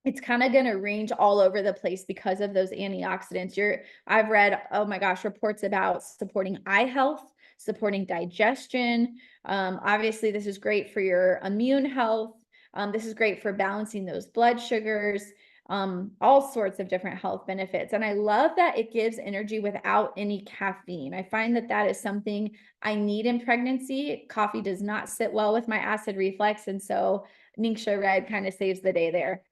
it's kind of going to range all over the place because of those antioxidants. I've read, oh my gosh, reports about supporting eye health, supporting digestion. Obviously, this is great for your immune health. This is great for balancing those blood sugars, all sorts of different health benefits. And I love that it gives energy without any caffeine. I find that that is something I need in pregnancy. Coffee does not sit well with my acid reflux. And so Ningxia Red kind of saves the day there.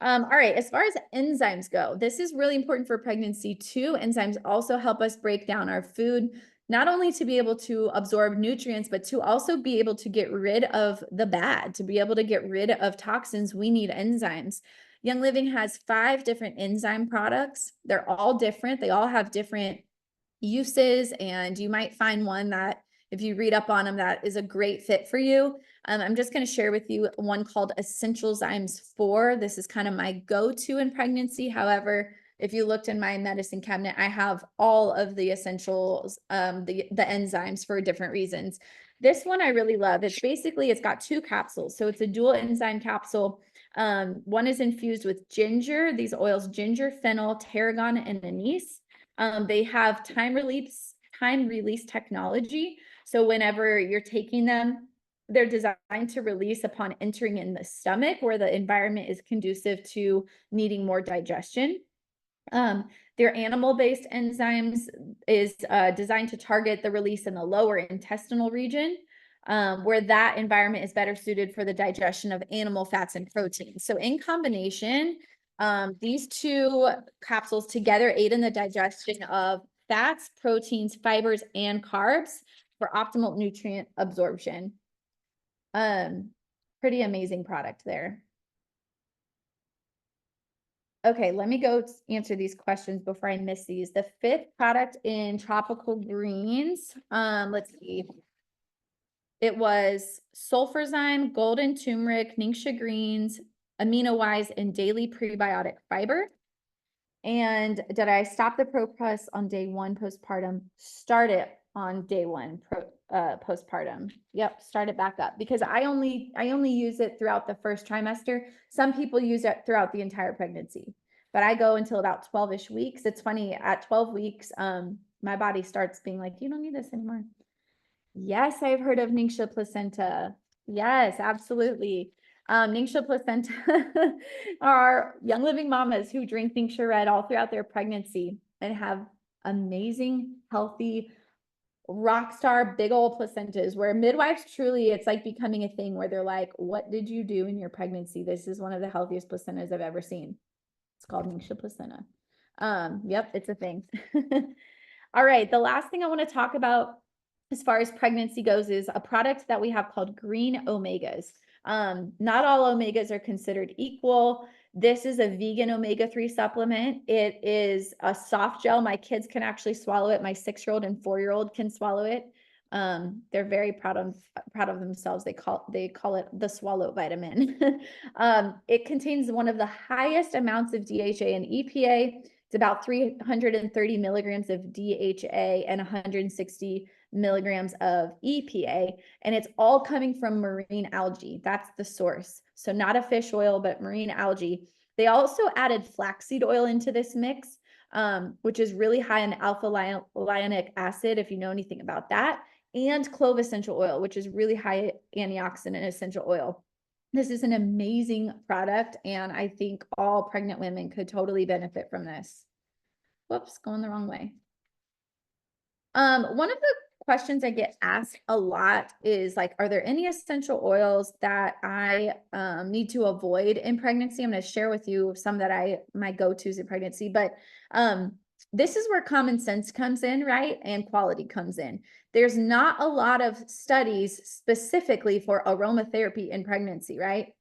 All right, as far as enzymes go, this is really important for pregnancy too. Enzymes also help us break down our food, not only to be able to absorb nutrients, but to also be able to get rid of the bad, to be able to get rid of toxins. We need enzymes. Young Living has 5 different enzyme products. They're all different. They all have different uses, and you might find one that if you read up on them, that is a great fit for you. I'm just going to share with you one called Essential Zymes 4. This is kind of my go-to in pregnancy. However, if you looked in my medicine cabinet, I have all of the essentials, the enzymes for different reasons. This one I really love. It's got 2 capsules. So it's a dual enzyme capsule. One is infused with ginger, these oils, ginger, fennel, tarragon, and anise. They have time release technology. So whenever you're taking them, they're designed to release upon entering in the stomach, where the environment is conducive to needing more digestion. Their animal-based enzymes is designed to target the release in the lower intestinal region, where that environment is better suited for the digestion of animal fats and proteins. So in combination, these 2 capsules together aid in the digestion of fats, proteins, fibers, and carbs for optimal nutrient absorption. Pretty amazing product there. Okay, let me go answer these questions before I miss these. The 5th product in tropical greens, let's see. It was Sulfurzyme, Golden Turmeric, Ningxia Greens, AminoWise, and Daily Prebiotic Fiber. And did I stop the ProPlus on day 1 postpartum? Start it on day 1 postpartum. Yep, start it back up, because I only use it throughout the first trimester. Some people use it throughout the entire pregnancy, but I go until about 12-ish weeks. It's funny, at 12 weeks, my body starts being like, you don't need this anymore. Yes, I've heard of Ningxia placenta. Yes, absolutely. Ningxia placenta are Young Living mamas who drink Ningxia Red all throughout their pregnancy and have amazing, healthy, rock star, big old placentas, where midwives truly, it's like becoming a thing where they're like, what did you do in your pregnancy? This is one of the healthiest placentas I've ever seen. It's called Ningxia placenta. Yep, it's a thing. All right, the last thing I want to talk about as far as pregnancy goes is a product that we have called Green Omegas. Not all omegas are considered equal. This is a vegan omega-3 supplement. It is a soft gel. My kids can actually swallow it. My 6-year-old and 4-year-old can swallow it. They're very proud of themselves. They call it the swallow vitamin. It contains one of the highest amounts of DHA and EPA. It's about 330 milligrams of DHA and 160 milligrams of EPA, and it's all coming from marine algae. That's the source. So not a fish oil, but marine algae. They also added flaxseed oil into this mix, which is really high in alpha lionic acid, if you know anything about that, and clove essential oil, which is really high antioxidant essential oil. This is an amazing product, and I think all pregnant women could totally benefit from this. Whoops, going the wrong way. One of the questions I get asked a lot is like, are there any essential oils that I need to avoid in pregnancy? I'm going to share with you some that my go-tos in pregnancy, but um, this is where common sense comes in, right? And quality comes in. There's not a lot of studies specifically for aromatherapy in pregnancy, right?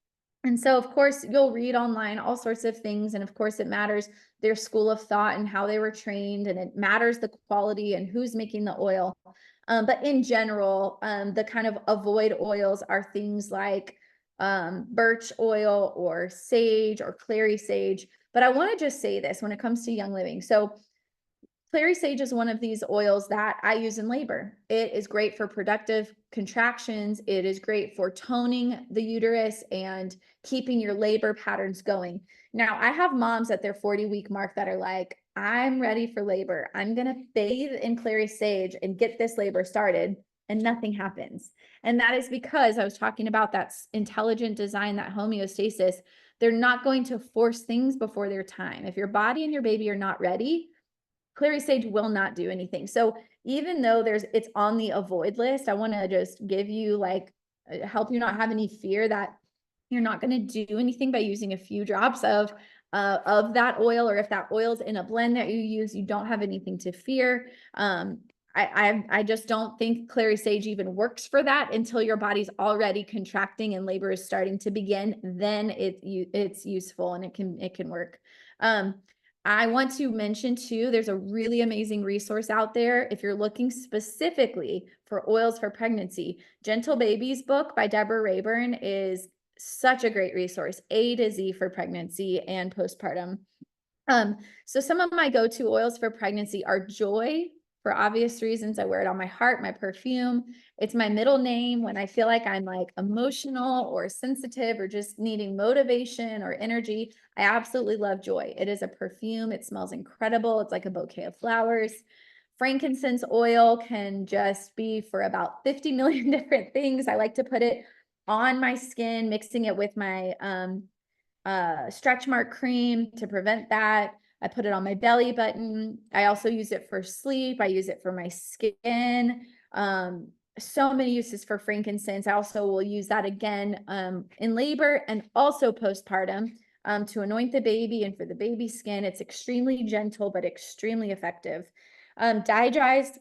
And so, of course, you'll read online all sorts of things. And of course, it matters their school of thought and how they were trained, and it matters the quality and who's making the oil. But in general, the kind of avoid oils are things like birch oil or sage or clary sage. But I want to just say this when it comes to Young Living. So clary sage is one of these oils that I use in labor. It is great for productive contractions. It is great for toning the uterus and keeping your labor patterns going. Now, I have moms at their 40-week mark that are like, I'm ready for labor. I'm going to bathe in clary sage and get this labor started, and nothing happens. And that is because I was talking about that intelligent design, that homeostasis. They're not going to force things before their time. If your body and your baby are not ready, clary sage will not do anything. So even though it's on the avoid list, I want to just give you help you not have any fear that you're not going to do anything by using a few drops of that oil, or if that oil's in a blend that you use, you don't have anything to fear. I just don't think clary sage even works for that until your body's already contracting and labor is starting to begin. Then it's useful and it can work. I want to mention too, there's a really amazing resource out there if you're looking specifically for oils for pregnancy. Gentle Babies book by Deborah Rayburn is such a great resource, A to Z for pregnancy and postpartum. So some of my go-to oils for pregnancy are Joy. For obvious reasons, I wear it on my heart, my perfume. It's my middle name when I feel like I'm like emotional or sensitive or just needing motivation or energy. I absolutely love Joy. It is a perfume. It smells incredible. It's like a bouquet of flowers. Frankincense oil can just be for about 50 million different things. I like to put it on my skin, mixing it with my stretch mark cream to prevent that. I put it on my belly button. I also use it for sleep. I use it for my skin. So many uses for frankincense. I also will use that again in labor and also postpartum to anoint the baby and for the baby's skin. It's extremely gentle, but extremely effective. Digest,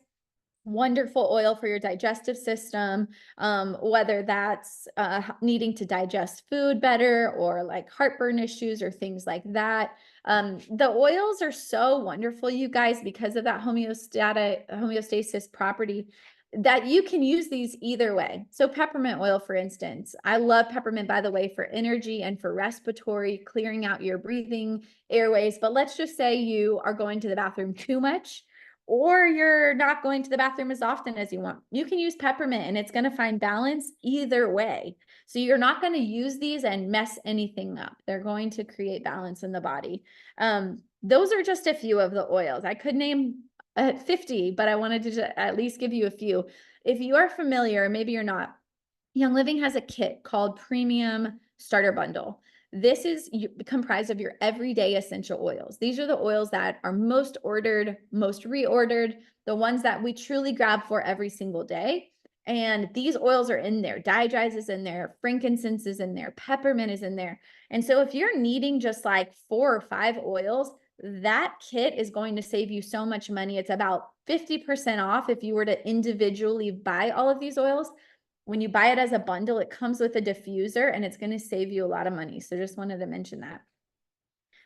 wonderful oil for your digestive system, whether that's needing to digest food better or like heartburn issues or things like that. The oils are so wonderful, you guys, because of that homeostasis property, that you can use these either way. So peppermint oil, for instance, I love peppermint, by the way, for energy and for respiratory, clearing out your breathing airways. But let's just say you are going to the bathroom too much, or you're not going to the bathroom as often as you want. You can use peppermint and it's going to find balance either way. So you're not going to use these and mess anything up. They're going to create balance in the body. Those are just a few of the oils. I could name 50, but I wanted to at least give you a few. If you are familiar, maybe you're not, Young Living has a kit called Premium Starter Bundle. This is comprised of your everyday essential oils. These are the oils that are most ordered, most reordered, the ones that we truly grab for every single day. And these oils are in there. Digest is in there. Frankincense is in there. Peppermint is in there. And so if you're needing just like 4 or 5 oils, that kit is going to save you so much money. It's about 50% off if you were to individually buy all of these oils. When you buy it as a bundle, it comes with a diffuser and it's going to save you a lot of money. So just wanted to mention that.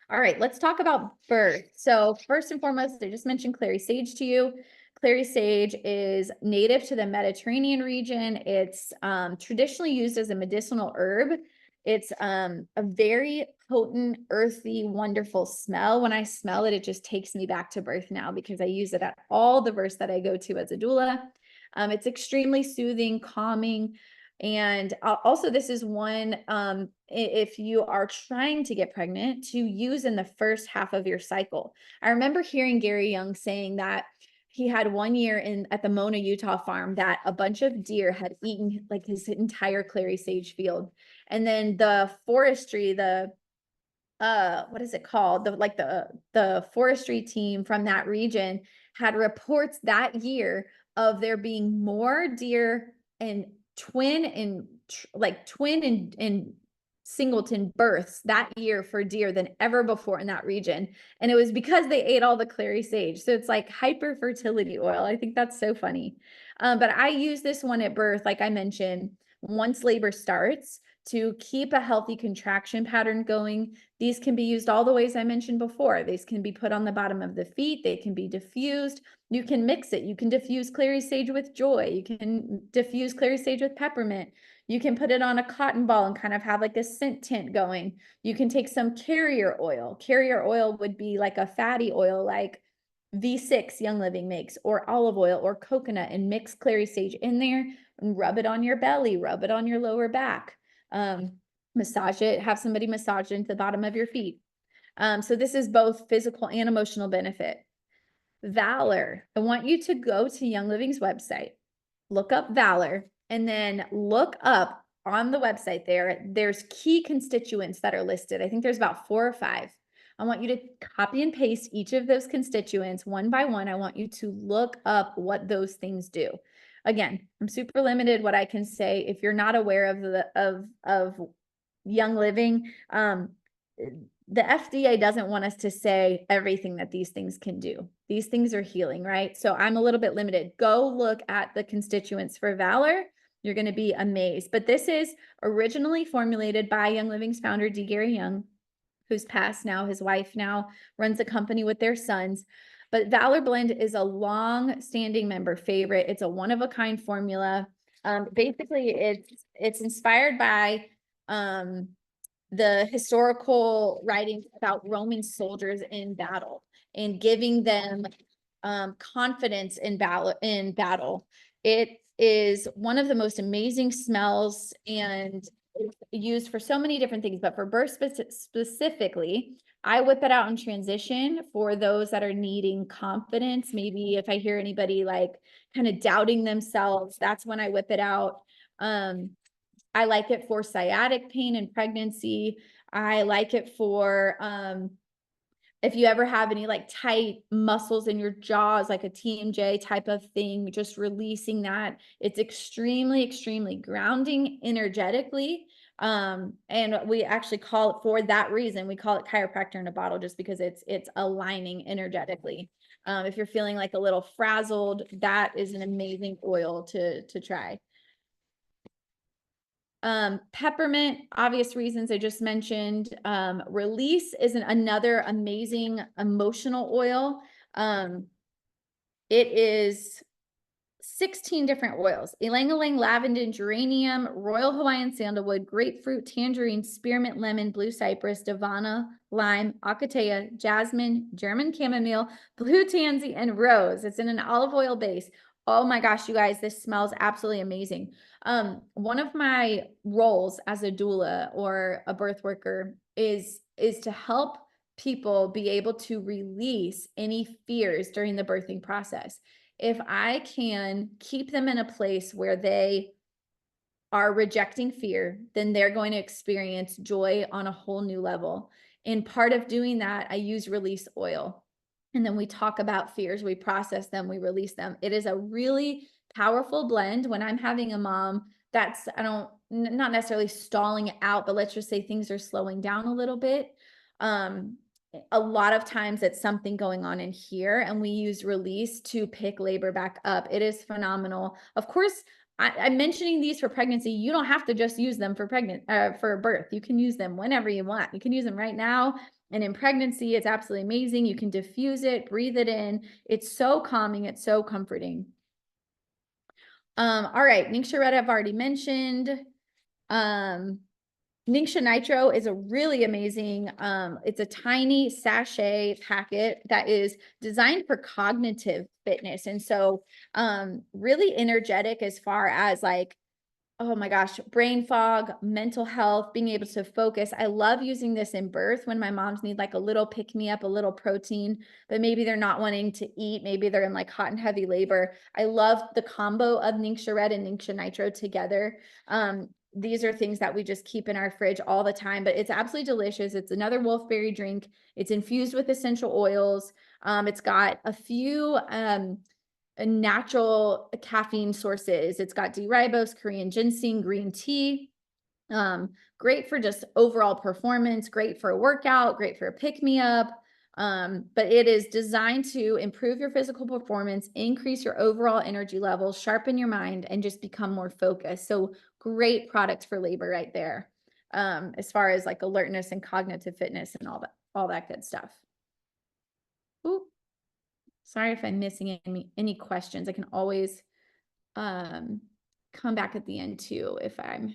All right, let's talk about birth. So first and foremost, I just mentioned clary sage to you. Clary sage is native to the Mediterranean region. It's traditionally used as a medicinal herb. It's a very potent, earthy, wonderful smell. When I smell it, it just takes me back to birth now because I use it at all the births that I go to as a doula. It's extremely soothing, calming. And also this is one, if you are trying to get pregnant, to use in the first half of your cycle. I remember hearing Gary Young saying that he had one year at the Mona, Utah farm that a bunch of deer had eaten like his entire clary sage field. And then the forestry, what is it called? The forestry team from that region had reports that year of there being more deer and twin and singleton births that year for deer than ever before in that region. And it was because they ate all the clary sage. So it's like hyper fertility oil. I think that's so funny. But I use this one at birth, like I mentioned, once labor starts to keep a healthy contraction pattern going. These can be used all the ways I mentioned before. These can be put on the bottom of the feet. They can be diffused. You can mix it. You can diffuse clary sage with joy. You can diffuse clary sage with peppermint. You can put it on a cotton ball and kind of have like a scent tint going. You can take some carrier oil. Carrier oil would be like a fatty oil like V6 Young Living makes, or olive oil or coconut, and mix clary sage in there and rub it on your belly, rub it on your lower back. Massage it, have somebody massage it into the bottom of your feet. So this is both physical and emotional benefit. Valor. I want you to go to Young Living's website, look up Valor, and then look up on the website there's key constituents that are listed. I think there's about 4 or 5. I want you to copy and paste each of those constituents one by one. I want you to look up what those things do. Again, I'm super limited what I can say. If you're not aware of Young Living, the FDA doesn't want us to say everything that these things can do. These things are healing, right? So I'm a little bit limited. Go look at the constituents for Valor. You're going to be amazed. But this is originally formulated by Young Living's founder, D. Gary Young, who's passed now. His wife now runs a company with their sons. But Valor Blend is a long-standing member favorite. It's a one-of-a-kind formula. Basically, it's inspired by the historical writings about Roman soldiers in battle and giving them confidence in battle. It is one of the most amazing smells and used for so many different things, but for birth specifically, I whip it out in transition for those that are needing confidence. Maybe if I hear anybody like kind of doubting themselves, that's when I whip it out. I like it for sciatic pain and pregnancy. I like it for if you ever have any like tight muscles in your jaws, like a TMJ type of thing, just releasing that. It's extremely, extremely grounding energetically. And we actually call it, for that reason, we call it chiropractor in a bottle, just because it's aligning energetically. If you're feeling like a little frazzled, that is an amazing oil to try. Peppermint, obvious reasons I just mentioned. Release is another amazing emotional oil. It is 16 different oils: ylang ylang, lavender, geranium, royal Hawaiian sandalwood, grapefruit, tangerine, spearmint, lemon, blue cypress, davana, lime, acacia, jasmine, German chamomile, blue tansy, and rose. It's in an olive oil base. Oh my gosh, you guys, this smells absolutely amazing. One of my roles as a doula or a birth worker is to help people be able to release any fears during the birthing process. If I can keep them in a place where they are rejecting fear, then they're going to experience joy on a whole new level. And part of doing that, I use release oil. And then we talk about fears, we process them, we release them. It is a really powerful blend when I'm having a mom that's, not necessarily stalling out, but let's just say things are slowing down a little bit. A lot of times it's something going on in here, and we use release to pick labor back up. It is phenomenal. Of course, I'm mentioning these for pregnancy. You don't have to just use them for for birth. You can use them whenever you want. You can use them right now. And in pregnancy, it's absolutely amazing. You can diffuse it, breathe it in. It's so calming. It's so comforting. All right. Ningxia Red I've already mentioned. Ningxia Nitro is a really amazing, it's a tiny sachet packet that is designed for cognitive fitness. And so really energetic as far as like, oh my gosh, brain fog, mental health, being able to focus. I love using this in birth when my moms need like a little pick me up, a little protein, but maybe they're not wanting to eat. Maybe they're in like hot and heavy labor. I love the combo of Ningxia Red and Ningxia Nitro together. These are things that we just keep in our fridge all the time, but it's absolutely delicious. It's another wolfberry drink. It's infused with essential oils. It's got a few natural caffeine sources. It's got D-ribose, Korean ginseng, green tea. Great for just overall performance, great for a workout, great for a pick-me-up. But it is designed to improve your physical performance, increase your overall energy levels, sharpen your mind, and just become more focused. So great product for labor right there. As far as like alertness and cognitive fitness and all that good stuff. Ooh, sorry if I'm missing any questions. I can always come back at the end too if I'm.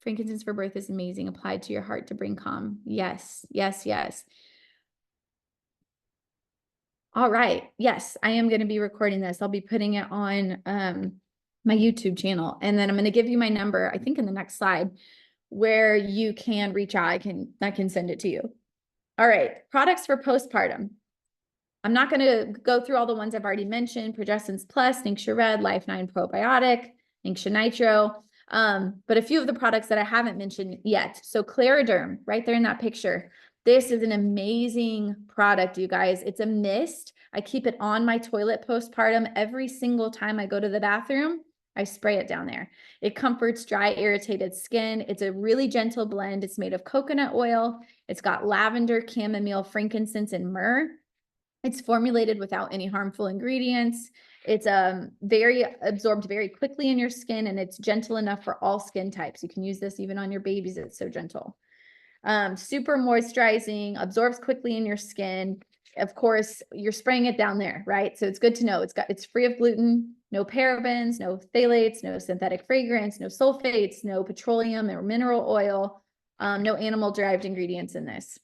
Frankincense for birth is amazing. Applied to your heart to bring calm. Yes, yes, yes. All right. Yes, I am going to be recording this. I'll be putting it on my YouTube channel. And then I'm going to give you my number, I think in the next slide, where you can reach out. I can send it to you. All right. Products for postpartum. I'm not going to go through all the ones I've already mentioned. Progestins Plus, Ningxia Red, Life 9 Probiotic, Ningxia Nitro. But a few of the products that I haven't mentioned yet. So Clariderm, right there in that picture. This is an amazing product, you guys. It's a mist. I keep it on my toilet postpartum. Every single time I go to the bathroom, I spray it down there. It comforts dry, irritated skin. It's a really gentle blend. It's made of coconut oil. It's got lavender, chamomile, frankincense, and myrrh. It's formulated without any harmful ingredients. It's very absorbed very quickly in your skin, and it's gentle enough for all skin types. You can use this even on your babies. It's so gentle. Super moisturizing, absorbs quickly in your skin. Of course, you're spraying it down there, right? So it's good to know it's free of gluten, no parabens, no phthalates, no synthetic fragrance, no sulfates, no petroleum or mineral oil, no animal derived ingredients in this.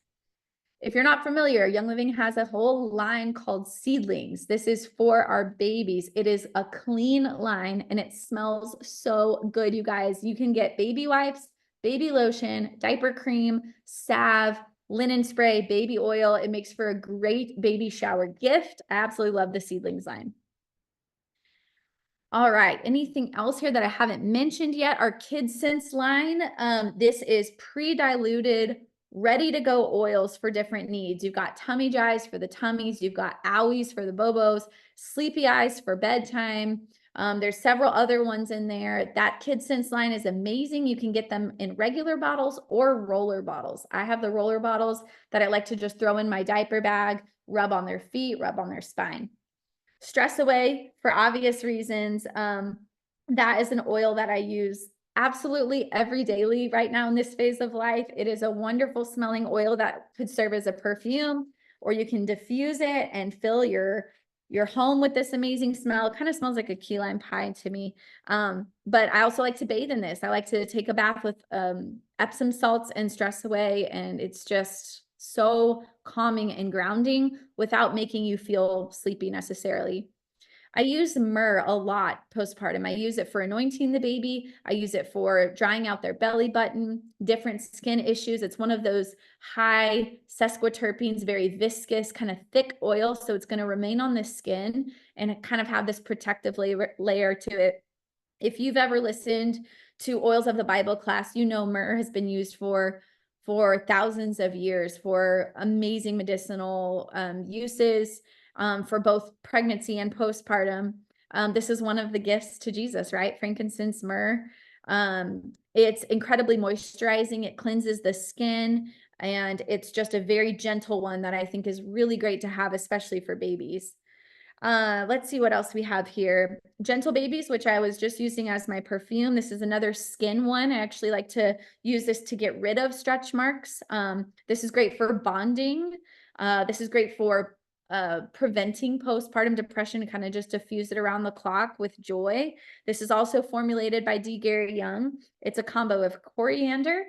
If you're not familiar, Young Living has a whole line called Seedlings. This is for our babies. It is a clean line and it smells so good, you guys. You can get baby wipes, baby lotion, diaper cream, salve, linen spray, baby oil. It makes for a great baby shower gift. I absolutely love the Seedlings line. All right, anything else here that I haven't mentioned yet? Our KidSense line. This is pre-diluted, ready to go oils for different needs. You've got tummy jies for the tummies. You've got owies for the bobos, sleepy eyes for bedtime. There's several other ones in there. That KidSense line is amazing. You can get them in regular bottles or roller bottles. I have the roller bottles that I like to just throw in my diaper bag, rub on their feet, rub on their spine. Stress Away, for obvious reasons. That is an oil that I use absolutely every daily right now in this phase of life. It is a wonderful smelling oil that could serve as a perfume, or you can diffuse it and fill your home with this amazing smell. It kind of smells like a key lime pie to me. But I also like to bathe in this. I like to take a bath with Epsom salts and Stress Away, and it's just so calming and grounding without making you feel sleepy necessarily. I use myrrh a lot postpartum. I use it for anointing the baby. I use it for drying out their belly button, different skin issues. It's one of those high sesquiterpenes, very viscous, kind of thick oil. So it's going to remain on the skin and kind of have this protective layer to it. If you've ever listened to Oils of the Bible class, you know myrrh has been used for thousands of years for amazing medicinal uses for both pregnancy and postpartum. This is one of the gifts to Jesus, right? Frankincense, myrrh. It's incredibly moisturizing. It cleanses the skin, and it's just a very gentle one that I think is really great to have, especially for babies. Let's see what else we have here. Gentle Babies, which I was just using as my perfume. This is another skin one. I actually like to use this to get rid of stretch marks. This is great for bonding. This is great for preventing postpartum depression, kind of just diffuse it around the clock with joy. This is also formulated by D. Gary Young. It's a combo of coriander,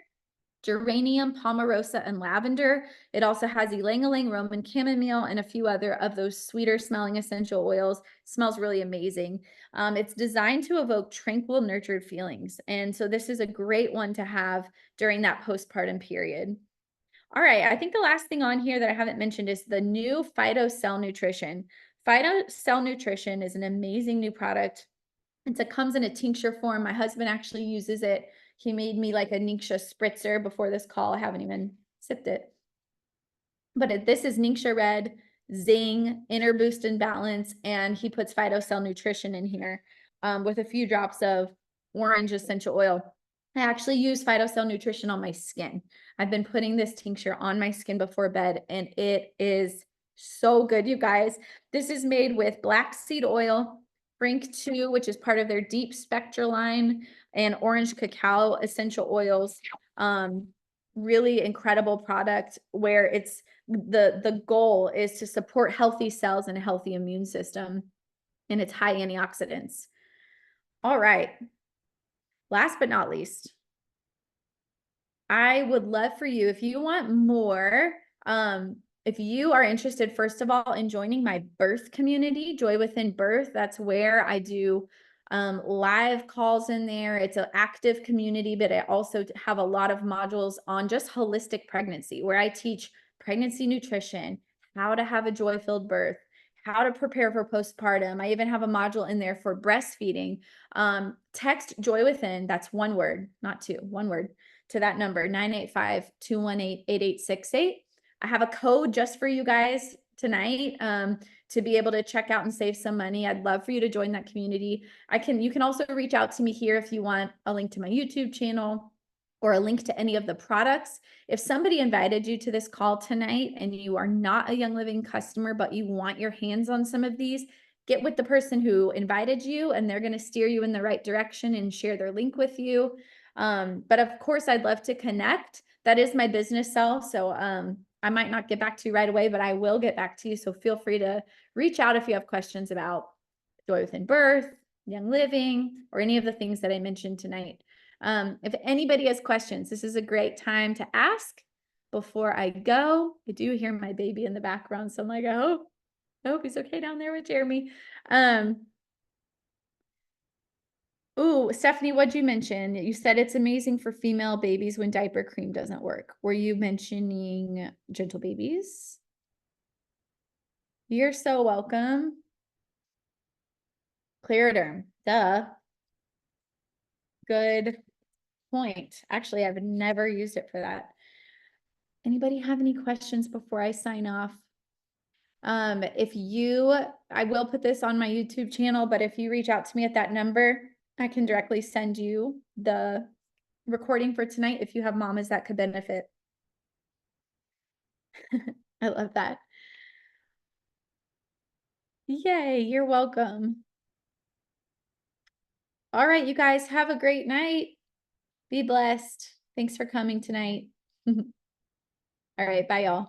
geranium, palmarosa, and lavender. It also has ylang-ylang, Roman chamomile, and a few other of those sweeter smelling essential oils. It smells really amazing. It's designed to evoke tranquil, nurtured feelings. And so this is a great one to have during that postpartum period. All right, I think the last thing on here that I haven't mentioned is the new PhytoCell Nutrition. PhytoCell Nutrition is an amazing new product. It comes in a tincture form. My husband actually uses it. He made me like a Ningxia spritzer before this call. I haven't even sipped it. But this is Ningxia Red, Zing, Inner Boost and Balance, and he puts PhytoCell Nutrition in here with a few drops of orange essential oil. I actually use PhytoCell Nutrition on my skin. I've been putting this tincture on my skin before bed, and it is so good, you guys. This is made with black seed oil, Frink 2, which is part of their Deep Spectra line, and orange cacao essential oils. Really incredible product where it's the goal is to support healthy cells and a healthy immune system, and it's high antioxidants. All right. Last but not least, I would love for you, if you want more, if you are interested, first of all, in joining my birth community, Joy Within Birth, that's where I do live calls in there. It's an active community, but I also have a lot of modules on just holistic pregnancy, where I teach pregnancy nutrition, how to have a joy-filled birth, how to prepare for postpartum. I even have a module in there for breastfeeding. Text Joy Within, that's one word, not two, one word, to that number, 985-218-8868. I have a code just for you guys tonight to be able to check out and save some money. I'd love for you to join that community. You can also reach out to me here if you want a link to my YouTube channel or a link to any of the products. If somebody invited you to this call tonight and you are not a Young Living customer, but you want your hands on some of these, get with the person who invited you, and they're going to steer you in the right direction and share their link with you. But of course, I'd love to connect. That is my business cell. So I might not get back to you right away, but I will get back to you. So feel free to reach out if you have questions about Joy Within Birth, Young Living, or any of the things that I mentioned tonight. If anybody has questions, this is a great time to ask before I go. I do hear my baby in the background, so I'm like, I hope he's okay down there with Jeremy. Ooh, Stephanie, what'd you mention? You said it's amazing for female babies when diaper cream doesn't work. Were you mentioning Gentle Babies? You're so welcome. Clariderm, duh. Good point. Actually, I've never used it for that. Anybody have any questions before I sign off? I will put this on my YouTube channel, but if you reach out to me at that number, I can directly send you the recording for tonight if you have mamas that could benefit. I love that. Yay, you're welcome. All right, you guys have a great night. Be blessed. Thanks for coming tonight. All right, bye y'all.